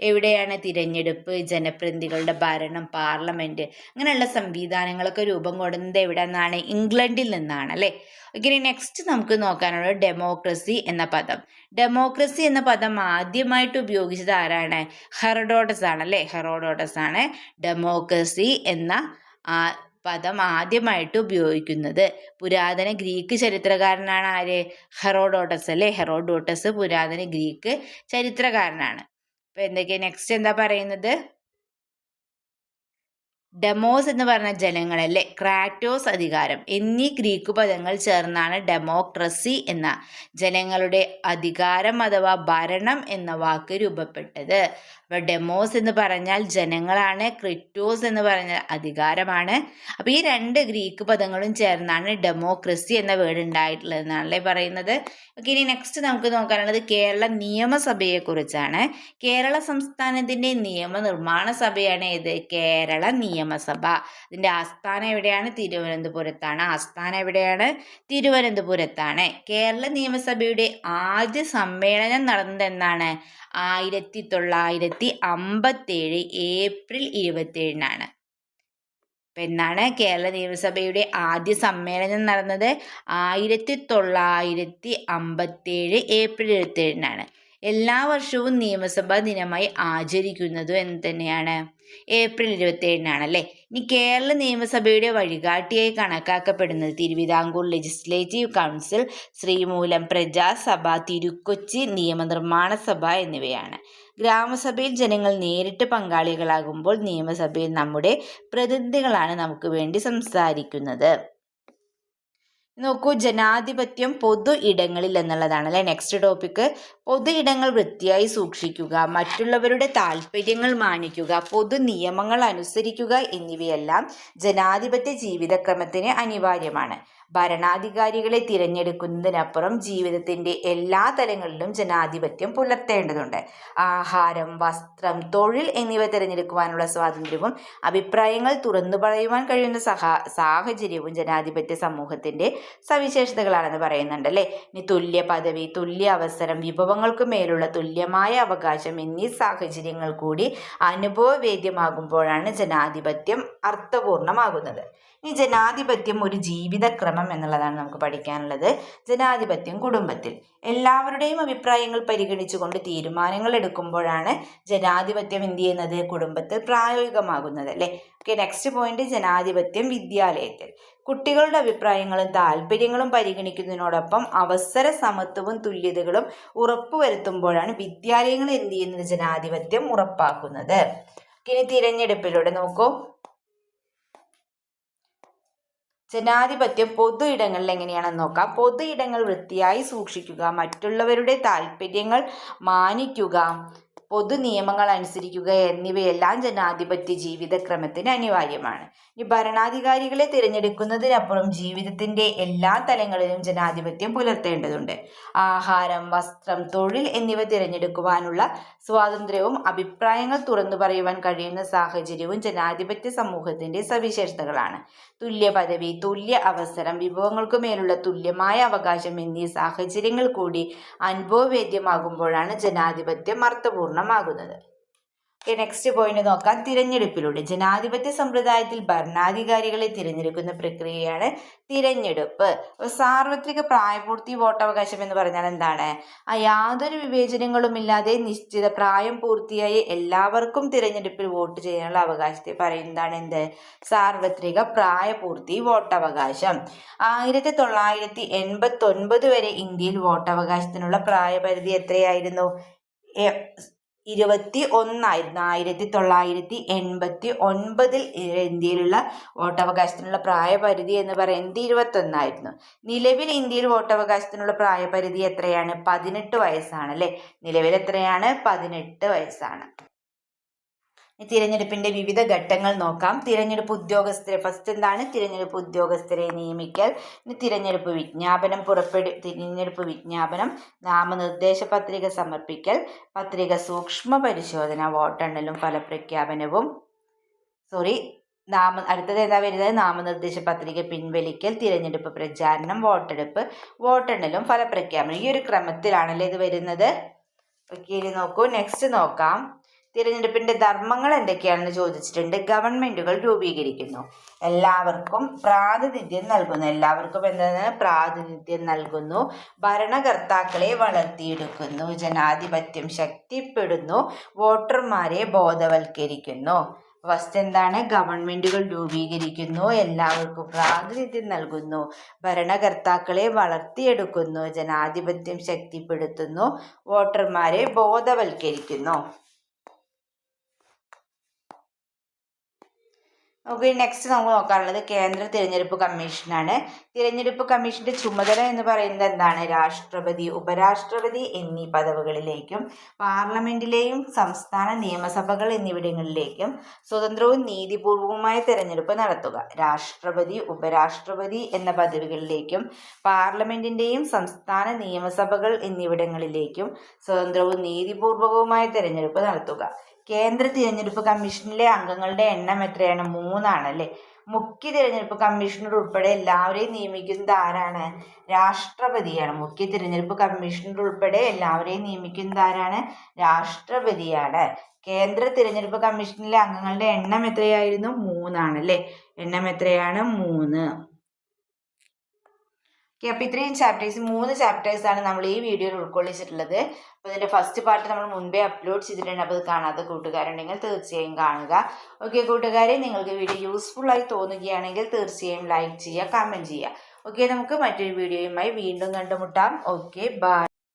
എവിടെയാണ്? തിരഞ്ഞെടുപ്പ്, ജനപ്രതിനിധികളുടെ ഭരണം, പാർലമെന്റ് അങ്ങനെയുള്ള സംവിധാനങ്ങളൊക്കെ രൂപം കൊണ്ടുന്നത് എവിടെ നിന്നാണ്? ഇംഗ്ലണ്ടിൽ നിന്നാണ് അല്ലേ. ഇനി നെക്സ്റ്റ് നമുക്ക് നോക്കാനുള്ളത് ഡെമോക്രസി എന്ന പദം. ഡെമോക്രസി എന്ന പദം ആദ്യമായിട്ട് ഉപയോഗിച്ചത് ആരാണ്? ഹെറോഡോട്ടസ് ആണ് അല്ലേ. ഹെറോഡോട്ടസ് ആണ് ഡെമോക്രസി എന്ന പദം ആദ്യമായിട്ട് ഉപയോഗിക്കുന്നത്. പുരാതന ഗ്രീക്ക് ചരിത്രകാരനാണ് ആര്? ഹെറോഡോട്ടസ് അല്ലേ. ഹെറോഡോട്ടസ് പുരാതന ഗ്രീക്ക് ചരിത്രകാരനാണ്. അപ്പൊ എന്തൊക്കെയാ നെക്സ്റ്റ് എന്താ പറയുന്നത്? ഡെമോസ് എന്ന് പറഞ്ഞ ജനങ്ങളല്ലേ, ക്രാറ്റോസ് അധികാരം എന്നീ ഗ്രീക്ക് പദങ്ങൾ ചേർന്നാണ് ഡെമോക്രസി എന്ന ജനങ്ങളുടെ അധികാരം അഥവാ ഭരണം എന്ന വാക്ക് രൂപപ്പെട്ടത്. അപ്പോൾ ഡെമോസ് എന്ന് പറഞ്ഞാൽ ജനങ്ങളാണ്, ക്രിറ്റോസ് എന്ന് പറഞ്ഞാൽ അധികാരമാണ്. അപ്പോൾ ഈ രണ്ട് ഗ്രീക്ക് പദങ്ങളും ചേർന്നാണ് ഡെമോക്രസി എന്ന വേർഡ് ഉണ്ടായിട്ടുള്ളതെന്നാണല്ലേ പറയുന്നത്. ഓക്കെ, ഇനി നെക്സ്റ്റ് നമുക്ക് നോക്കാനുള്ളത് കേരള നിയമസഭയെ കുറിച്ചാണ്. കേരള സംസ്ഥാനത്തിന്റെ നിയമനിർമ്മാണ സഭയാണ് ഏത്? കേരള നിയമസഭ. ഇതിന്റെ ആസ്ഥാനം എവിടെയാണ്? തിരുവനന്തപുരത്താണ്. കേരള നിയമസഭയുടെ ആദ്യ സമ്മേളനം നടന്നത് എന്നാണ്? 1957 ഏപ്രിൽ 27-നാണ്. എന്നാണ് കേരള നിയമസഭയുടെ ആദ്യ സമ്മേളനം നടന്നത്? 1957 ഏപ്രിൽ 27-നാണ്. എല്ലാ വർഷവും നിയമസഭാ ദിനമായി ആചരിക്കുന്നതും എന്ന് തന്നെയാണ്? ഏപ്രിൽ 27-നാണ് അല്ലേ. ഇനി കേരള നിയമസഭയുടെ വഴികാട്ടിയായി കണക്കാക്കപ്പെടുന്നത് തിരുവിതാംകൂർ ലെജിസ്ലേറ്റീവ് കൗൺസിൽ, ശ്രീമൂലം പ്രജാസഭ, തിരുക്കൊച്ചി നിയമനിർമ്മാണ സഭ എന്നിവയാണ്. ഗ്രാമസഭയിൽ ജനങ്ങൾ നേരിട്ട് പങ്കാളികളാകുമ്പോൾ നിയമസഭയിൽ നമ്മുടെ പ്രതിനിധികളാണ് നമുക്ക് വേണ്ടി സംസാരിക്കുന്നത്. നോക്കൂ, ജനാധിപത്യം പൊതു ഇടങ്ങളിൽ എന്നുള്ളതാണ് അല്ലെ നെക്സ്റ്റ് ടോപ്പിക്ക്. പൊതു ഇടങ്ങൾ വൃത്തിയായി സൂക്ഷിക്കുക, മറ്റുള്ളവരുടെ താല്പര്യങ്ങൾ മാനിക്കുക, പൊതു നിയമങ്ങൾ അനുസരിക്കുക എന്നിവയെല്ലാം ജനാധിപത്യ ജീവിതക്രമത്തിന് അനിവാര്യമാണ്. ഭരണാധികാരികളെ തിരഞ്ഞെടുക്കുന്നതിനപ്പുറം ജീവിതത്തിന്റെ എല്ലാ തലങ്ങളിലും ജനാധിപത്യം പുലർത്തേണ്ടതുണ്ട്. ആഹാരം, വസ്ത്രം, തൊഴിൽ എന്നിവ തിരഞ്ഞെടുക്കുവാനുള്ള സ്വാതന്ത്ര്യവും അഭിപ്രായങ്ങൾ തുറന്നു പറയുവാൻ കഴിയുന്ന സാഹചര്യവും ജനാധിപത്യ സമൂഹത്തിന്റെ സവിശേഷതകളാണെന്ന് പറയുന്നുണ്ട് അല്ലേ. ഇനി തുല്യ പദവി, തുല്യ അവസരം, വിഭവങ്ങൾക്ക് മേലുള്ള തുല്യമായ അവകാശം എന്നീ സാഹചര്യങ്ങൾ കൂടി അനുഭവവേദ്യമാകുമ്പോഴാണ് ജനാധിപത്യം അർത്ഥപൂർണമാകുന്നത്. ഈ ജനാധിപത്യം ഒരു ജീവിതക്രമം എന്നുള്ളതാണ് നമുക്ക് പഠിക്കാനുള്ളത്. ജനാധിപത്യം കുടുംബത്തിൽ എല്ലാവരുടെയും അഭിപ്രായങ്ങൾ പരിഗണിച്ചുകൊണ്ട് തീരുമാനങ്ങൾ എടുക്കുമ്പോഴാണ് ജനാധിപത്യം എന്ത് ചെയ്യുന്നത്? കുടുംബത്തിൽ പ്രായോഗികമാകുന്നത് അല്ലേ. ഓക്കെ, നെക്സ്റ്റ് പോയിന്റ് ജനാധിപത്യം വിദ്യാലയത്തിൽ. കുട്ടികളുടെ അഭിപ്രായങ്ങളും താല്പര്യങ്ങളും പരിഗണിക്കുന്നതിനോടൊപ്പം അവസര സമത്വവും തുല്യതകളും ഉറപ്പുവരുത്തുമ്പോഴാണ് വിദ്യാലയങ്ങൾ എന്ത് ചെയ്യുന്നത്? ജനാധിപത്യം ഉറപ്പാക്കുന്നത്. ഇനി തിരഞ്ഞെടുപ്പിലൂടെ നോക്കൂ, ജനാധിപത്യം പൊതു ഇടങ്ങളിൽ എങ്ങനെയാണെന്ന് നോക്കാം. പൊതു ഇടങ്ങൾ വൃത്തിയായി സൂക്ഷിക്കുക, മറ്റുള്ളവരുടെ താല്പര്യങ്ങൾ മാനിക്കുക, പൊതു നിയമങ്ങൾ അനുസരിക്കുക എന്നിവയെല്ലാം ജനാധിപത്യ ജീവിതക്രമത്തിന് അനിവാര്യമാണ്. ഈ ഭരണാധികാരികളെ തിരഞ്ഞെടുക്കുന്നതിനപ്പുറം ജീവിതത്തിന്റെ എല്ലാ തലങ്ങളിലും ജനാധിപത്യം പുലർത്തേണ്ടതുണ്ട്. ആഹാരം, വസ്ത്രം, തൊഴിൽ എന്നിവ തിരഞ്ഞെടുക്കുവാനുള്ള സ്വാതന്ത്ര്യവും അഭിപ്രായങ്ങൾ തുറന്നു പറയുവാൻ കഴിയുന്ന സാഹചര്യവും ജനാധിപത്യ സമൂഹത്തിന്റെ സവിശേഷതകളാണ്. തുല്യ പദവി, തുല്യ അവസരം, വിഭവങ്ങൾക്കു മേലുള്ള തുല്യമായ അവകാശം എന്നീ സാഹചര്യങ്ങൾ കൂടി അനുഭവവേദ്യമാകുമ്പോഴാണ് ജനാധിപത്യം അർത്ഥപൂർണമാകുന്നത്. നെക്സ്റ്റ് പോയിന്റ് നോക്കാം. തിരഞ്ഞെടുപ്പിലൂടെ ജനാധിപത്യ സമ്പ്രദായത്തിൽ ഭരണാധികാരികളെ തിരഞ്ഞെടുക്കുന്ന പ്രക്രിയയാണ് തിരഞ്ഞെടുപ്പ്. സാർവത്രിക പ്രായപൂർത്തി വോട്ടവകാശം എന്ന് പറഞ്ഞാൽ എന്താണ്? യാതൊരു വിവേചനങ്ങളുമില്ലാതെ നിശ്ചിത പ്രായം പൂർത്തിയായി എല്ലാവർക്കും തിരഞ്ഞെടുപ്പിൽ വോട്ട് ചെയ്യാനുള്ള അവകാശത്തെ പറയുന്നതാണ് എന്ത്? സാർവത്രിക പ്രായപൂർത്തി വോട്ടവകാശം. 1989 വരെ ഇന്ത്യയിൽ വോട്ടവകാശത്തിനുള്ള പ്രായപരിധി എത്രയായിരുന്നു? 21 ആയിരുന്നു. 1989 ഇന്ത്യയിലുള്ള വോട്ടവകാശത്തിനുള്ള പ്രായപരിധി എന്ന് പറയുന്നത് 21 ആയിരുന്നു. നിലവിൽ ഇന്ത്യയിൽ വോട്ടവകാശത്തിനുള്ള പ്രായപരിധി എത്രയാണ്? 18 വയസ്സാണ് അല്ലെ. നിലവിൽ എത്രയാണ്? 18 വയസ്സാണ്. തിരഞ്ഞെടുപ്പിന്റെ വിവിധ ഘട്ടങ്ങൾ നോക്കാം. തിരഞ്ഞെടുപ്പ് ഉദ്യോഗസ്ഥരെ, ഫസ്റ്റ് എന്താണ്? തിരഞ്ഞെടുപ്പ് ഉദ്യോഗസ്ഥരെ നിയമിക്കൽ. തിരഞ്ഞെടുപ്പ് വിജ്ഞാപനം, നാമനിർദ്ദേശ പത്രിക സമർപ്പിക്കൽ, പത്രിക സൂക്ഷ്മ പരിശോധന, വോട്ടെണ്ണലും ഫലപ്രഖ്യാപനവും. അടുത്തത് എന്താ വരുന്നത്? നാമനിർദ്ദേശ പത്രിക പിൻവലിക്കൽ, തിരഞ്ഞെടുപ്പ് പ്രചാരണം, വോട്ടെണ്ണലും ഫലപ്രഖ്യാപനം. ഈ ഒരു ക്രമത്തിലാണല്ലേ ഇത് വരുന്നത്. ഓക്കെ, നോക്കൂ. നെക്സ്റ്റ് നോക്കാം. തിരഞ്ഞെടുപ്പിന്റെ ധർമ്മങ്ങൾ എന്തൊക്കെയാണെന്ന് ചോദിച്ചിട്ടുണ്ട്. ഗവൺമെന്റുകൾ രൂപീകരിക്കുന്നു, എല്ലാവർക്കും പ്രാതിനിധ്യം നൽകുന്നു, ഭരണകർത്താക്കളെ വളർത്തിയെടുക്കുന്നു, ജനാധിപത്യം ശക്തിപ്പെടുന്നു, വോട്ടർമാരെ ബോധവൽക്കരിക്കുന്നു. ഫസ്റ്റ് എന്താണ്? ഗവൺമെന്റുകൾ രൂപീകരിക്കുന്നു, എല്ലാവർക്കും പ്രാതിനിധ്യം നൽകുന്നു, ഭരണകർത്താക്കളെ വളർത്തിയെടുക്കുന്നു, ജനാധിപത്യം ശക്തിപ്പെടുത്തുന്നു, വോട്ടർമാരെ ബോധവൽക്കരിക്കുന്നു. ഓക്കെ, നെക്സ്റ്റ് നമുക്ക് നോക്കാനുള്ളത് കേന്ദ്ര തിരഞ്ഞെടുപ്പ് കമ്മീഷനാണ്. തിരഞ്ഞെടുപ്പ് കമ്മീഷന്റെ ചുമതല എന്ന് പറയുന്നത് എന്താണ്? രാഷ്ട്രപതി, ഉപരാഷ്ട്രപതി എന്നീ പദവികളിലേക്കും പാർലമെന്റിലെയും സംസ്ഥാന നിയമസഭകൾ എന്നിവിടങ്ങളിലേക്കും സ്വതന്ത്രവും നീതിപൂർവവുമായ തിരഞ്ഞെടുപ്പ് നടത്തുക. രാഷ്ട്രപതി, ഉപരാഷ്ട്രപതി എന്ന പദവികളിലേക്കും പാർലമെന്റിന്റെയും സംസ്ഥാന നിയമസഭകൾ എന്നിവിടങ്ങളിലേക്കും സ്വതന്ത്രവും നീതിപൂർവകവുമായ തിരഞ്ഞെടുപ്പ് നടത്തുക. കേന്ദ്ര തിരഞ്ഞെടുപ്പ് കമ്മീഷനിലെ അംഗങ്ങളുടെ എണ്ണം എത്രയാണ്? 3 അല്ലേ. മുഖ്യ തിരഞ്ഞെടുപ്പ് കമ്മീഷണർ ഉൾപ്പെടെ എല്ലാവരെയും നിയമിക്കുന്നത് ആരാണ്? രാഷ്ട്രപതിയാണ്. മുഖ്യ തിരഞ്ഞെടുപ്പ് കമ്മീഷണർ ഉൾപ്പെടെ എല്ലാവരെയും നിയമിക്കുന്നത് ആരാണ്? രാഷ്ട്രപതിയാണ്. കേന്ദ്ര തിരഞ്ഞെടുപ്പ് കമ്മീഷനിലെ അംഗങ്ങളുടെ എണ്ണം എത്രയായിരുന്നു? 3 അല്ലേ. എണ്ണം എത്രയാണ്? 3. ഓക്കെ, അപ്പോൾ ഇത്രയും ചാപ്റ്റേഴ്സ്, 3 ചാപ്റ്റേഴ്സാണ് നമ്മൾ ഈ വീഡിയോയിൽ ഉൾക്കൊള്ളിച്ചിട്ടുള്ളത്. അപ്പോൾ ഇതിൻ്റെ ഫസ്റ്റ് പാർട്ട് നമ്മൾ മുൻപേ അപ്ലോഡ് ചെയ്തിട്ടുണ്ട്. അപ്പോൾ അത് കാണാത്ത കൂട്ടുകാരുണ്ടെങ്കിൽ തീർച്ചയായും കാണുക. ഓക്കെ കൂട്ടുകാരെ, നിങ്ങൾക്ക് വീഡിയോ യൂസ്ഫുൾ ആയി തോന്നുകയാണെങ്കിൽ തീർച്ചയായും ലൈക്ക് ചെയ്യുക, കമൻറ്റ് ചെയ്യുക. ഓക്കെ, നമുക്ക് മറ്റൊരു വീഡിയോയുമായി വീണ്ടും കണ്ടുമുട്ടാം. Okay, by.